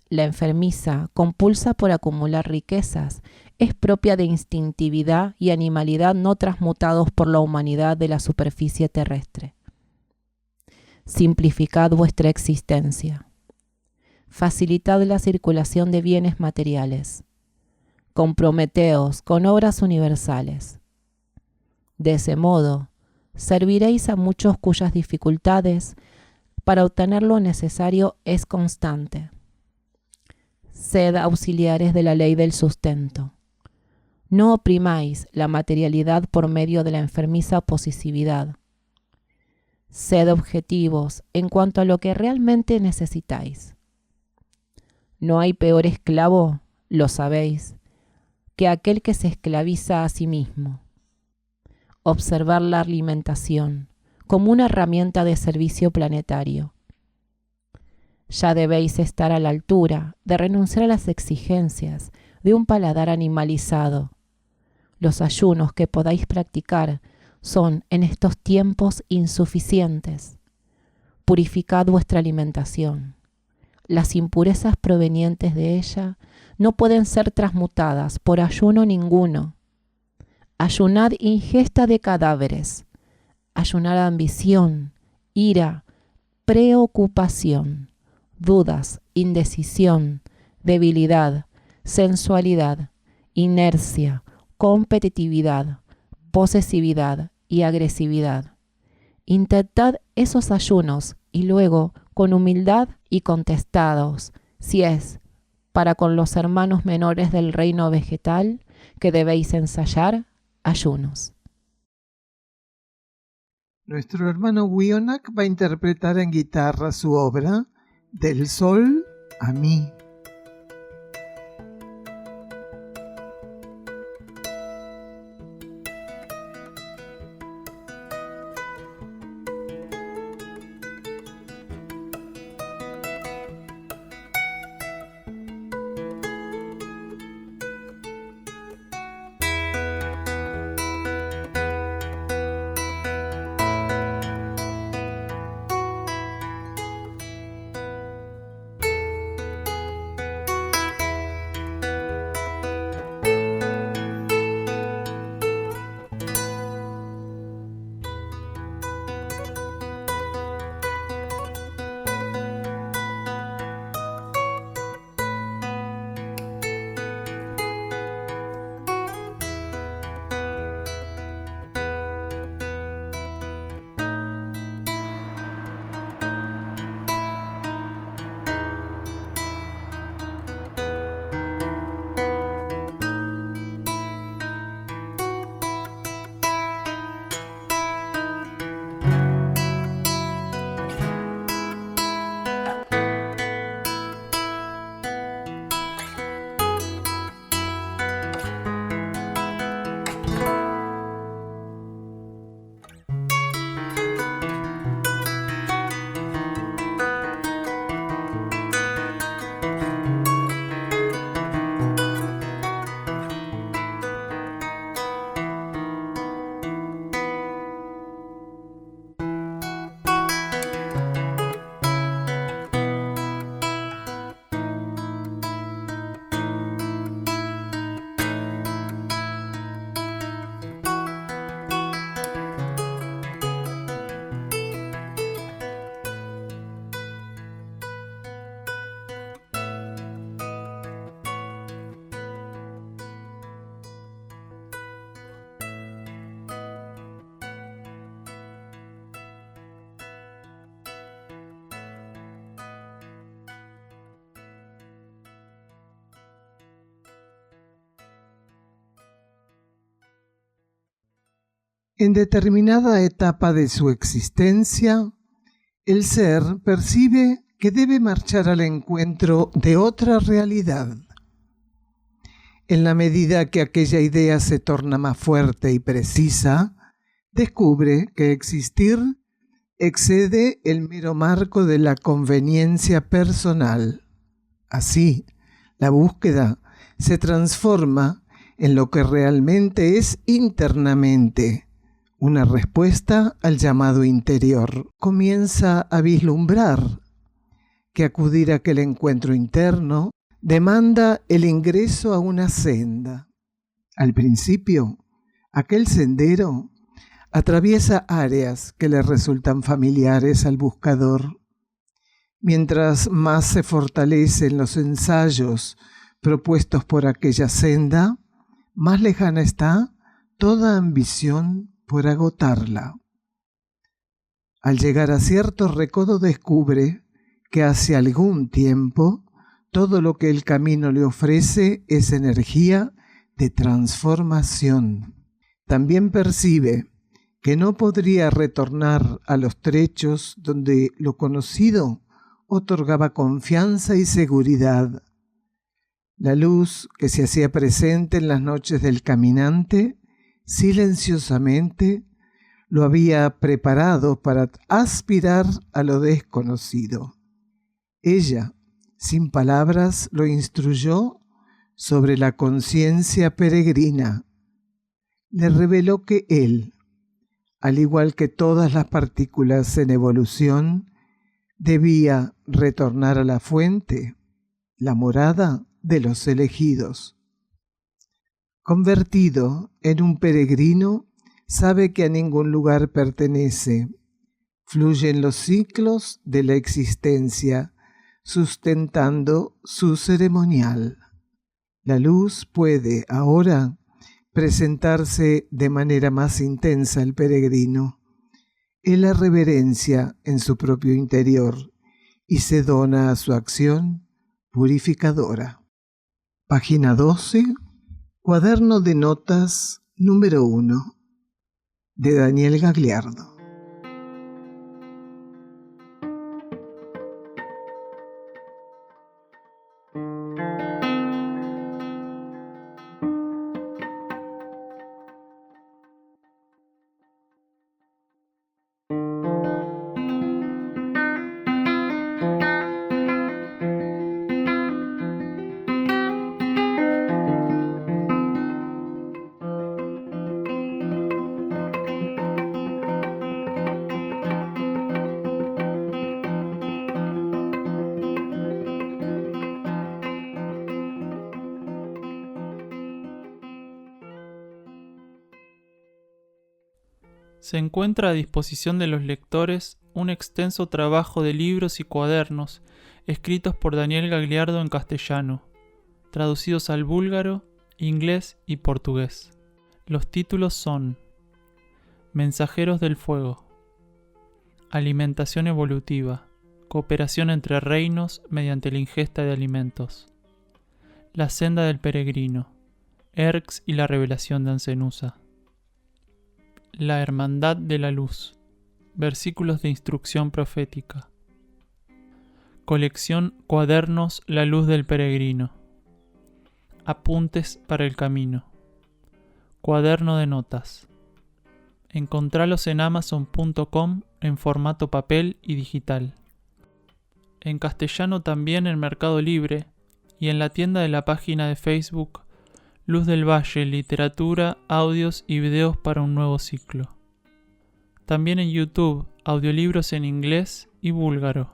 La enfermiza, compulsa por acumular riquezas, es propia de instintividad y animalidad no transmutados por la humanidad de la superficie terrestre. Simplificad vuestra existencia. Facilitad la circulación de bienes materiales. Comprometeos con obras universales. De ese modo, serviréis a muchos cuyas dificultades para obtener lo necesario es constante. Sed auxiliares de la ley del sustento. No oprimáis la materialidad por medio de la enfermiza posesividad. Sed objetivos en cuanto a lo que realmente necesitáis. No hay peor esclavo, lo sabéis, que aquel que se esclaviza a sí mismo. Observar la alimentación como una herramienta de servicio planetario. Ya debéis estar a la altura de renunciar a las exigencias de un paladar animalizado. Los ayunos que podáis practicar son en estos tiempos insuficientes. Purificad vuestra alimentación. Las impurezas provenientes de ella no pueden ser transmutadas por ayuno ninguno. Ayunad ingesta de cadáveres. Ayunad ambición, ira, preocupación, dudas, indecisión, debilidad, sensualidad, inercia, competitividad, posesividad y agresividad. Intentad esos ayunos y luego, con humildad y contestados, si es para con los hermanos menores del reino vegetal que debéis ensayar ayunos. Nuestro hermano Wionak va a interpretar en guitarra su obra Del Sol a mí. En determinada etapa de su existencia, el ser percibe que debe marchar al encuentro de otra realidad. En la medida que aquella idea se torna más fuerte y precisa, descubre que existir excede el mero marco de la conveniencia personal. Así, la búsqueda se transforma en lo que realmente es internamente, una respuesta al llamado interior. Comienza a vislumbrar que acudir a aquel encuentro interno demanda el ingreso a una senda. Al principio, aquel sendero atraviesa áreas que le resultan familiares al buscador. Mientras más se fortalecen los ensayos propuestos por aquella senda, más lejana está toda ambición por agotarla. Al llegar a cierto recodo descubre que hace algún tiempo todo lo que el camino le ofrece es energía de transformación. También percibe que no podría retornar a los trechos donde lo conocido otorgaba confianza y seguridad. La luz que se hacía presente en las noches del caminante, silenciosamente, lo había preparado para aspirar a lo desconocido. Ella, sin palabras, lo instruyó sobre la conciencia peregrina. Le reveló que él, al igual que todas las partículas en evolución, debía retornar a la fuente, la morada de los elegidos. Convertido en un peregrino, sabe que a ningún lugar pertenece. Fluyen los ciclos de la existencia, sustentando su ceremonial. La luz puede ahora presentarse de manera más intensa al peregrino. Él la reverencia en su propio interior y se dona a su acción purificadora. Página 12, cuaderno de notas número 1, de Daniel Gagliardo. Se encuentra a disposición de los lectores un extenso trabajo de libros y cuadernos escritos por Daniel Gagliardo en castellano, traducidos al búlgaro, inglés y portugués. Los títulos son Mensajeros del Fuego, Alimentación Evolutiva, Cooperación entre reinos mediante la ingesta de alimentos, La Senda del Peregrino, Erx y la Revelación de Ancenusa, La Hermandad de la Luz, versículos de instrucción profética. Colección Cuadernos La Luz del Peregrino. Apuntes para el camino. Cuaderno de notas. Encontralos en amazon.com en formato papel y digital. En castellano también en Mercado Libre y en la tienda de la página de Facebook Luz del Valle, literatura, audios y videos para un nuevo ciclo. También en YouTube, audiolibros en inglés y búlgaro.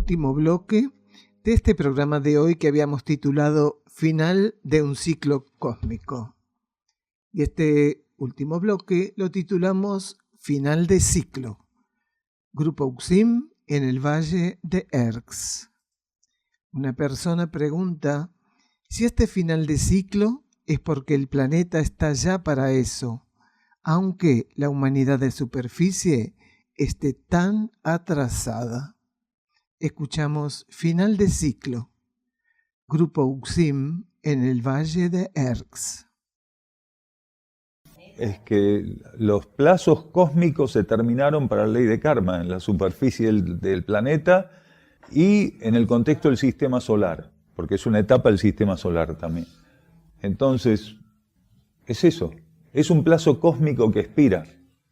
Último bloque de este programa de hoy que habíamos titulado Final de un ciclo cósmico. Y este último bloque lo titulamos Final de ciclo. Grupo Uxim en el Valle de Erx. Una persona pregunta si este final de ciclo es porque el planeta está ya para eso, aunque la humanidad de superficie esté tan atrasada. Escuchamos Final de ciclo. Grupo Uxim en el Valle de Erx. es que los plazos cósmicos se terminaron para la ley de karma en la superficie del planeta y en el contexto del sistema solar, porque es una etapa del sistema solar también. Entonces, es eso, es un plazo cósmico que expira.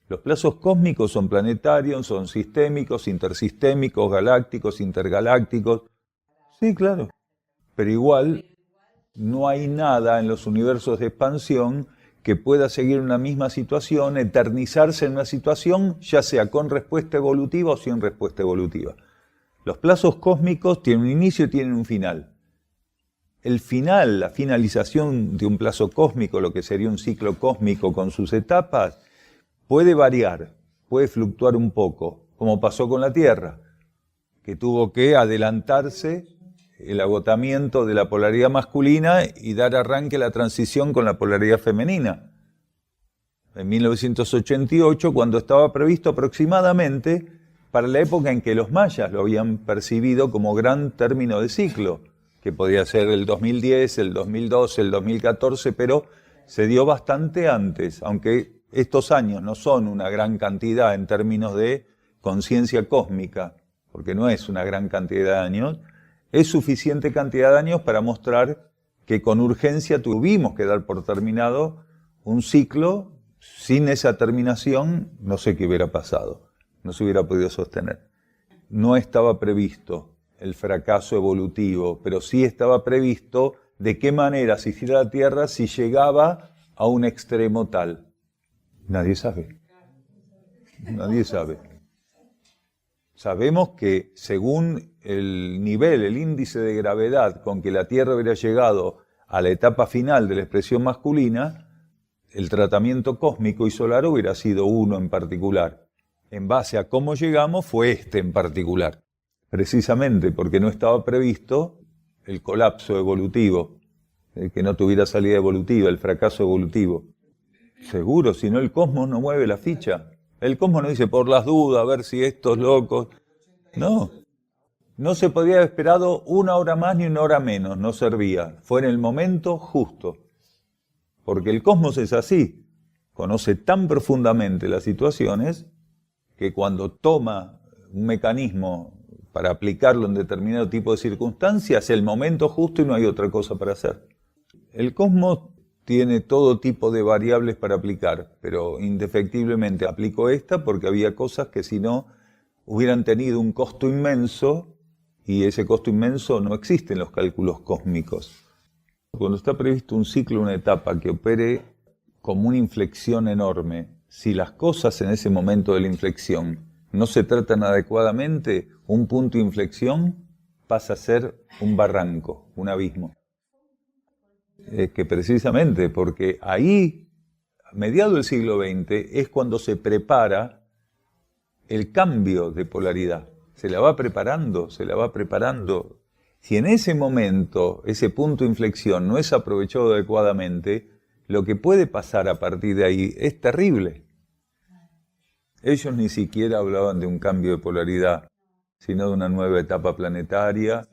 Los plazos cósmicos son planetarios, son sistémicos, intersistémicos, galácticos, intergalácticos. Sí, claro. Pero igual no hay nada en los universos de expansión que pueda seguir una misma situación, eternizarse en una situación, ya sea con respuesta evolutiva o sin respuesta evolutiva. Los plazos cósmicos tienen un inicio y tienen un final. El final, la finalización de un plazo cósmico, lo que sería un ciclo cósmico con sus etapas, puede variar, puede fluctuar un poco, como pasó con la Tierra, que tuvo que adelantarse el agotamiento de la polaridad masculina y dar arranque a la transición con la polaridad femenina. En 1988, cuando estaba previsto aproximadamente para la época en que los mayas lo habían percibido como gran término de ciclo, que podía ser el 2010, el 2012, el 2014, pero se dio bastante antes, aunque estos años no son una gran cantidad en términos de conciencia cósmica, porque no es una gran cantidad de años, es suficiente cantidad de años para mostrar que con urgencia tuvimos que dar por terminado un ciclo. Sin esa terminación no sé qué hubiera pasado, no se hubiera podido sostener. No estaba previsto el fracaso evolutivo, pero sí estaba previsto de qué manera asistiera a la Tierra si llegaba a un extremo tal. Nadie sabe. Nadie sabe. Sabemos que según el nivel, el índice de gravedad con que la Tierra hubiera llegado a la etapa final de la expresión masculina, el tratamiento cósmico y solar hubiera sido uno en particular. En base a cómo llegamos fue este en particular. Precisamente porque no estaba previsto el colapso evolutivo, el que no tuviera salida evolutiva, el fracaso evolutivo. Seguro, si no el cosmos no mueve la ficha. El cosmos no dice por las dudas, a ver si estos locos... No, no se podía haber esperado una hora más ni una hora menos, no servía. Fue en el momento justo. Porque el cosmos es así, conoce tan profundamente las situaciones que cuando toma un mecanismo para aplicarlo en determinado tipo de circunstancias, es el momento justo y no hay otra cosa para hacer. El cosmos tiene todo tipo de variables para aplicar, pero indefectiblemente aplicó esta porque había cosas que si no hubieran tenido un costo inmenso, y ese costo inmenso no existe en los cálculos cósmicos. Cuando está previsto un ciclo, una etapa que opere como una inflexión enorme, si las cosas en ese momento de la inflexión no se tratan adecuadamente, un punto de inflexión pasa a ser un barranco, un abismo. Que precisamente porque ahí, a mediados del siglo XX, es cuando se prepara el cambio de polaridad. Se la va preparando, se la va preparando. Si en ese momento, ese punto de inflexión no es aprovechado adecuadamente, lo que puede pasar a partir de ahí es terrible. Ellos ni siquiera hablaban de un cambio de polaridad, sino de una nueva etapa planetaria,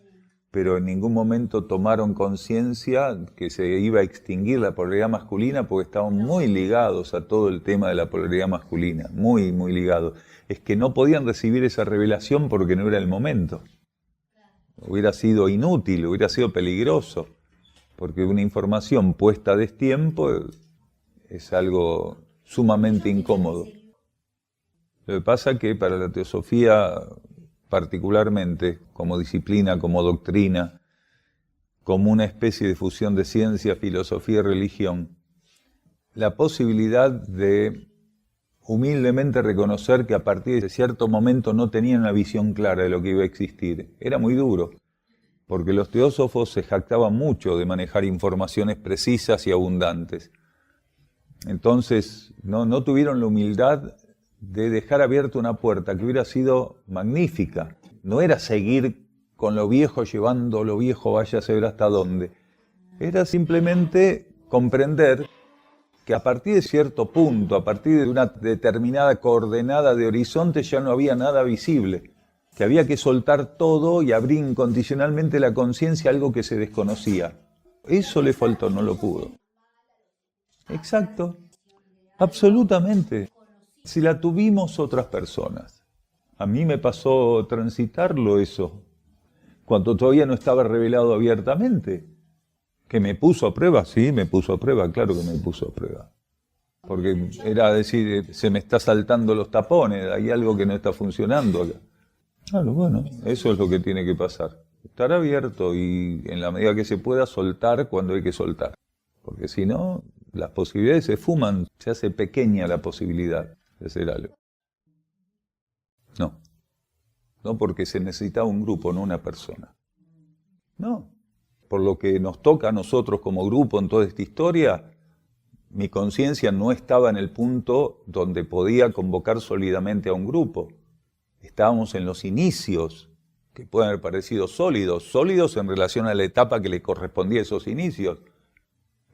pero en ningún momento tomaron conciencia que se iba a extinguir la polaridad masculina porque estaban muy ligados a todo el tema de la polaridad masculina, muy, muy ligados. Es que no podían recibir esa revelación porque no era el momento. Hubiera sido inútil, hubiera sido peligroso, porque una información puesta a destiempo es algo sumamente incómodo. Lo que pasa es que para la teosofía, particularmente como disciplina, como doctrina, como una especie de fusión de ciencia, filosofía y religión, la posibilidad de humildemente reconocer que a partir de cierto momento no tenían una visión clara de lo que iba a existir. Era muy duro, porque los teósofos se jactaban mucho de manejar informaciones precisas y abundantes. Entonces no tuvieron la humildad de dejar abierta una puerta que hubiera sido magnífica. No era seguir con lo viejo, llevando lo viejo, vaya a saber hasta dónde. Era simplemente comprender que a partir de cierto punto, a partir de una determinada coordenada de horizonte, ya no había nada visible, que había que soltar todo y abrir incondicionalmente la conciencia a algo que se desconocía. Eso le faltó, no lo pudo. Exacto. Absolutamente. Si la tuvimos otras personas. A mí me pasó transitarlo eso, cuando todavía no estaba revelado abiertamente. ¿Que me puso a prueba? Sí, me puso a prueba, claro que me puso a prueba. Porque era decir, se me está saltando los tapones, hay algo que no está funcionando acá. Claro, bueno, eso es lo que tiene que pasar. Estar abierto y en la medida que se pueda soltar cuando hay que soltar. Porque si no, las posibilidades se fuman, se hace pequeña la posibilidad de hacer algo. No porque se necesita un grupo, no una persona. No. Por lo que nos toca a nosotros como grupo en toda esta historia, mi conciencia no estaba en el punto donde podía convocar sólidamente a un grupo. Estábamos en los inicios, que pueden haber parecido sólidos en relación a la etapa que le correspondía a esos inicios.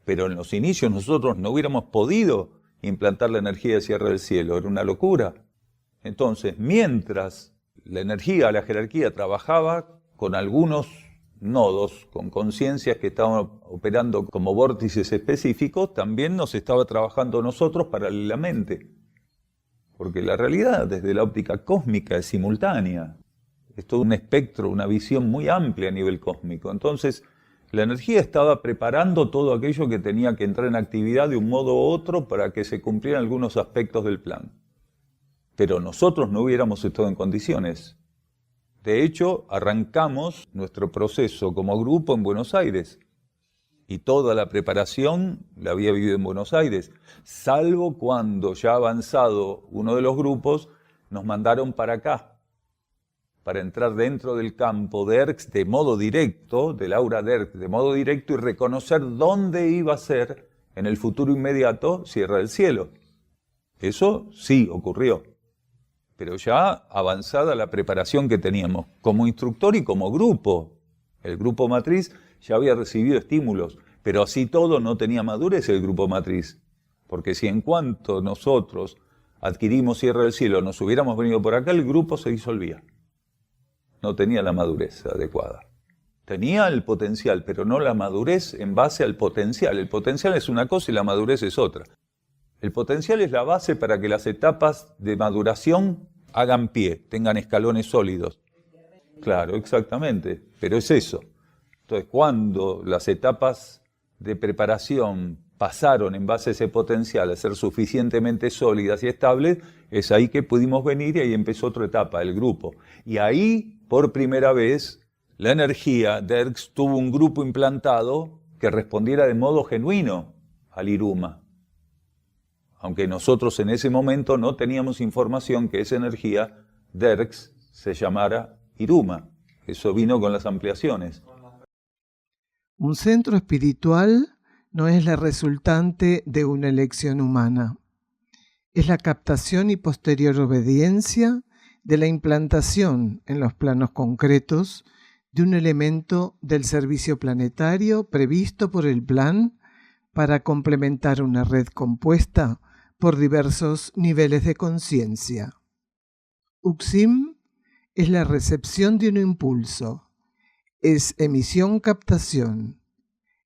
Pero en los inicios nosotros no hubiéramos podido implantar la energía de Sierra del Cielo, era una locura. Entonces, mientras la energía, la jerarquía trabajaba con algunos nodos, con conciencias que estaban operando como vórtices específicos, también nos estaba trabajando nosotros paralelamente. Porque la realidad, desde la óptica cósmica, es simultánea. Es todo un espectro, una visión muy amplia a nivel cósmico. Entonces, la energía estaba preparando todo aquello que tenía que entrar en actividad de un modo u otro para que se cumplieran algunos aspectos del plan. Pero nosotros no hubiéramos estado en condiciones. De hecho, arrancamos nuestro proceso como grupo en Buenos Aires. Y toda la preparación la había vivido en Buenos Aires, salvo cuando ya avanzado uno de los grupos, nos mandaron para acá, para entrar dentro del campo de ERCS de modo directo, del aura de ERCS de modo directo, y reconocer dónde iba a ser en el futuro inmediato Sierra del Cielo. Eso sí ocurrió, pero ya avanzada la preparación que teníamos como instructor y como grupo. El grupo matriz ya había recibido estímulos, pero así todo no tenía madurez el grupo matriz, porque si en cuanto nosotros adquirimos Sierra del Cielo nos hubiéramos venido por acá, el grupo se disolvía. No tenía la madurez adecuada. Tenía el potencial, pero no la madurez en base al potencial. El potencial es una cosa y la madurez es otra. El potencial es la base para que las etapas de maduración hagan pie, tengan escalones sólidos. Claro, exactamente, pero es eso. Entonces, cuando las etapas de preparación pasaron en base a ese potencial a ser suficientemente sólidas y estables, es ahí que pudimos venir y ahí empezó otra etapa, el grupo. Y ahí, por primera vez, la energía de ERCS tuvo un grupo implantado que respondiera de modo genuino al Iruma. Aunque nosotros en ese momento no teníamos información que esa energía de ERCS se llamara Iruma. Eso vino con las ampliaciones. Un centro espiritual no es la resultante de una elección humana. Es la captación y posterior obediencia de la implantación en los planos concretos de un elemento del servicio planetario previsto por el plan para complementar una red compuesta por diversos niveles de conciencia. Uxim es la recepción de un impulso, es emisión-captación,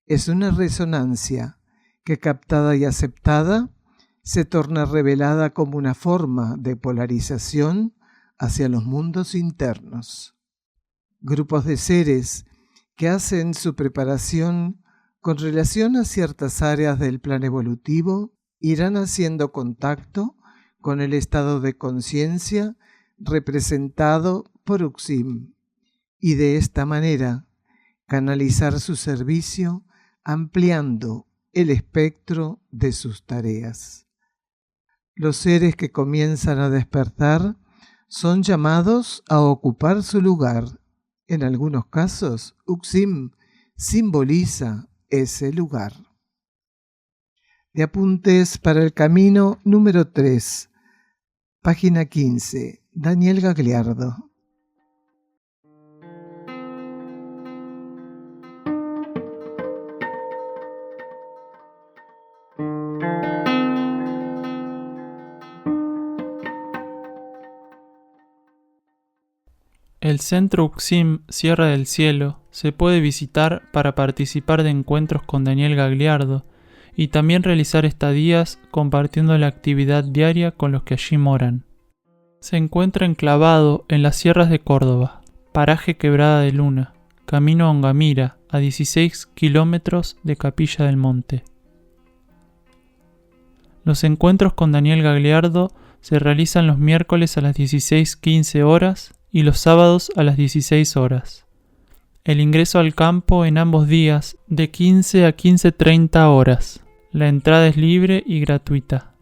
es una resonancia que captada y aceptada se torna revelada como una forma de polarización hacia los mundos internos. Grupos de seres que hacen su preparación con relación a ciertas áreas del plan evolutivo irán haciendo contacto con el estado de conciencia representado por Uxim y de esta manera canalizar su servicio ampliando el espectro de sus tareas. Los seres que comienzan a despertar son llamados a ocupar su lugar. En algunos casos, Uxim simboliza ese lugar. De apuntes para el camino número 3, página 15, Daniel Gagliardo. El Centro Uxim Sierra del Cielo se puede visitar para participar de encuentros con Daniel Gagliardo y también realizar estadías compartiendo la actividad diaria con los que allí moran. Se encuentra enclavado en las sierras de Córdoba, paraje Quebrada de Luna, camino a Ongamira, a 16 kilómetros de Capilla del Monte. Los encuentros con Daniel Gagliardo se realizan los miércoles a las 16:15 horas y los sábados a las 16 horas. El ingreso al campo en ambos días de 15 a 15:30 horas. La entrada es libre y gratuita.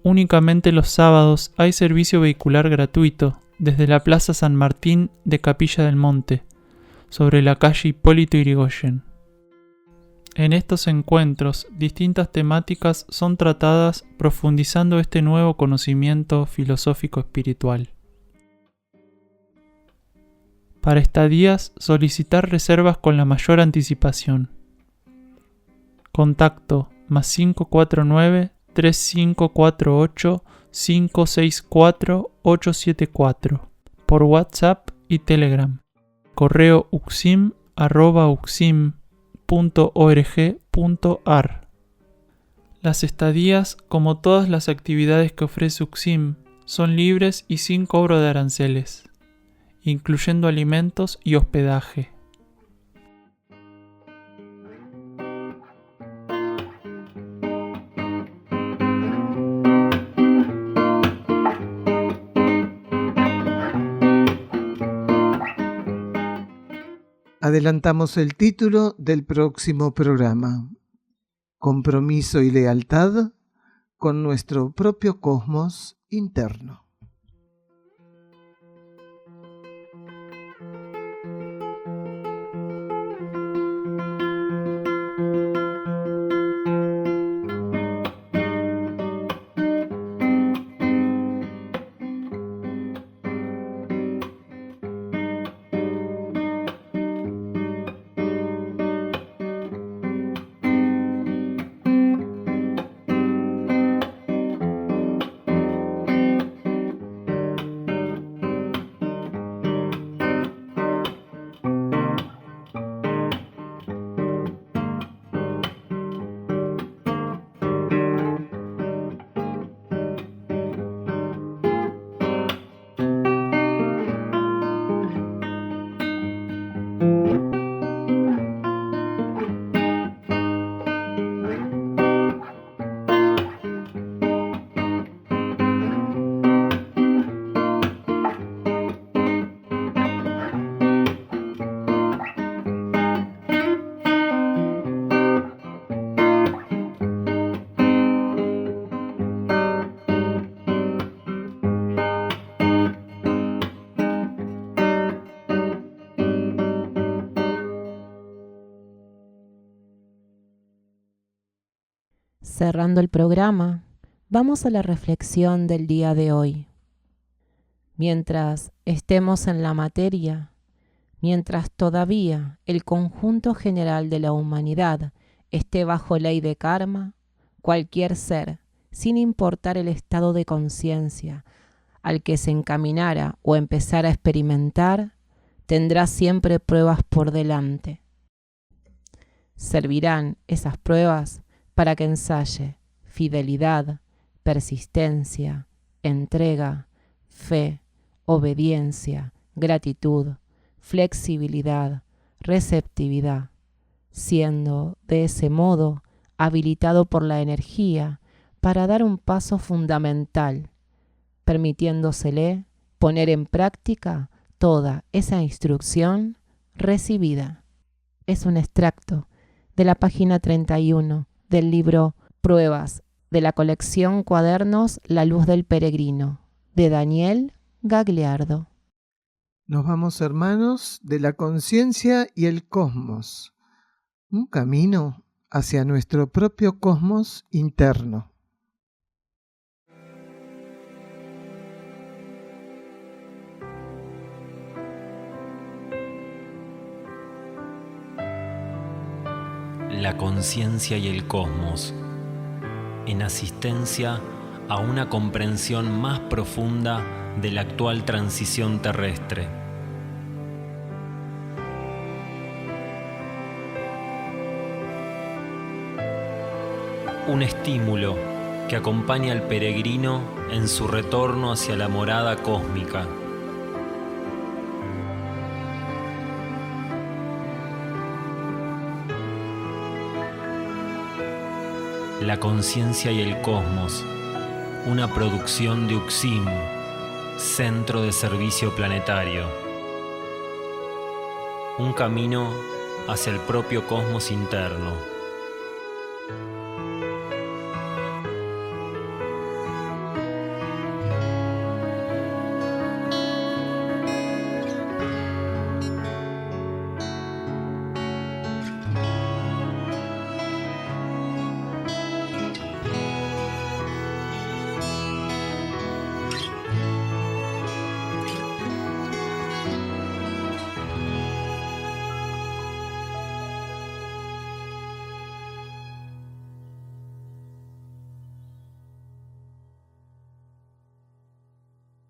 Únicamente los sábados hay servicio vehicular gratuito desde la Plaza San Martín de Capilla del Monte, sobre la calle Hipólito Yrigoyen. En estos encuentros, distintas temáticas son tratadas profundizando este nuevo conocimiento filosófico espiritual. Para estadías, solicitar reservas con la mayor anticipación. Contacto +549 3548 564 874 por WhatsApp y Telegram. Correo uxim@uxim.org.ar. Las estadías, como todas las actividades que ofrece UXIM, son libres y sin cobro de aranceles, incluyendo alimentos y hospedaje. Adelantamos el título del próximo programa: Compromiso y lealtad con nuestro propio cosmos interno. Cerrando el programa, vamos a la reflexión del día de hoy. Mientras estemos en la materia, mientras todavía el conjunto general de la humanidad esté bajo ley de karma, cualquier ser, sin importar el estado de conciencia al que se encaminara o empezara a experimentar, tendrá siempre pruebas por delante. Servirán esas pruebas para que ensaye fidelidad, persistencia, entrega, fe, obediencia, gratitud, flexibilidad, receptividad, siendo de ese modo habilitado por la energía para dar un paso fundamental, permitiéndosele poner en práctica toda esa instrucción recibida. Es un extracto de la página 31 del libro Pruebas de la colección Cuadernos La Luz del Peregrino, de Daniel Gagliardo. Nos vamos, hermanos, de la conciencia y el cosmos, un camino hacia nuestro propio cosmos interno. La conciencia y el cosmos, en asistencia a una comprensión más profunda de la actual transición terrestre. un estímulo que acompaña al peregrino en su retorno hacia la morada cósmica. La conciencia y el cosmos, una producción de UXIM, Centro de Servicio Planetario. Un camino hacia el propio cosmos interno.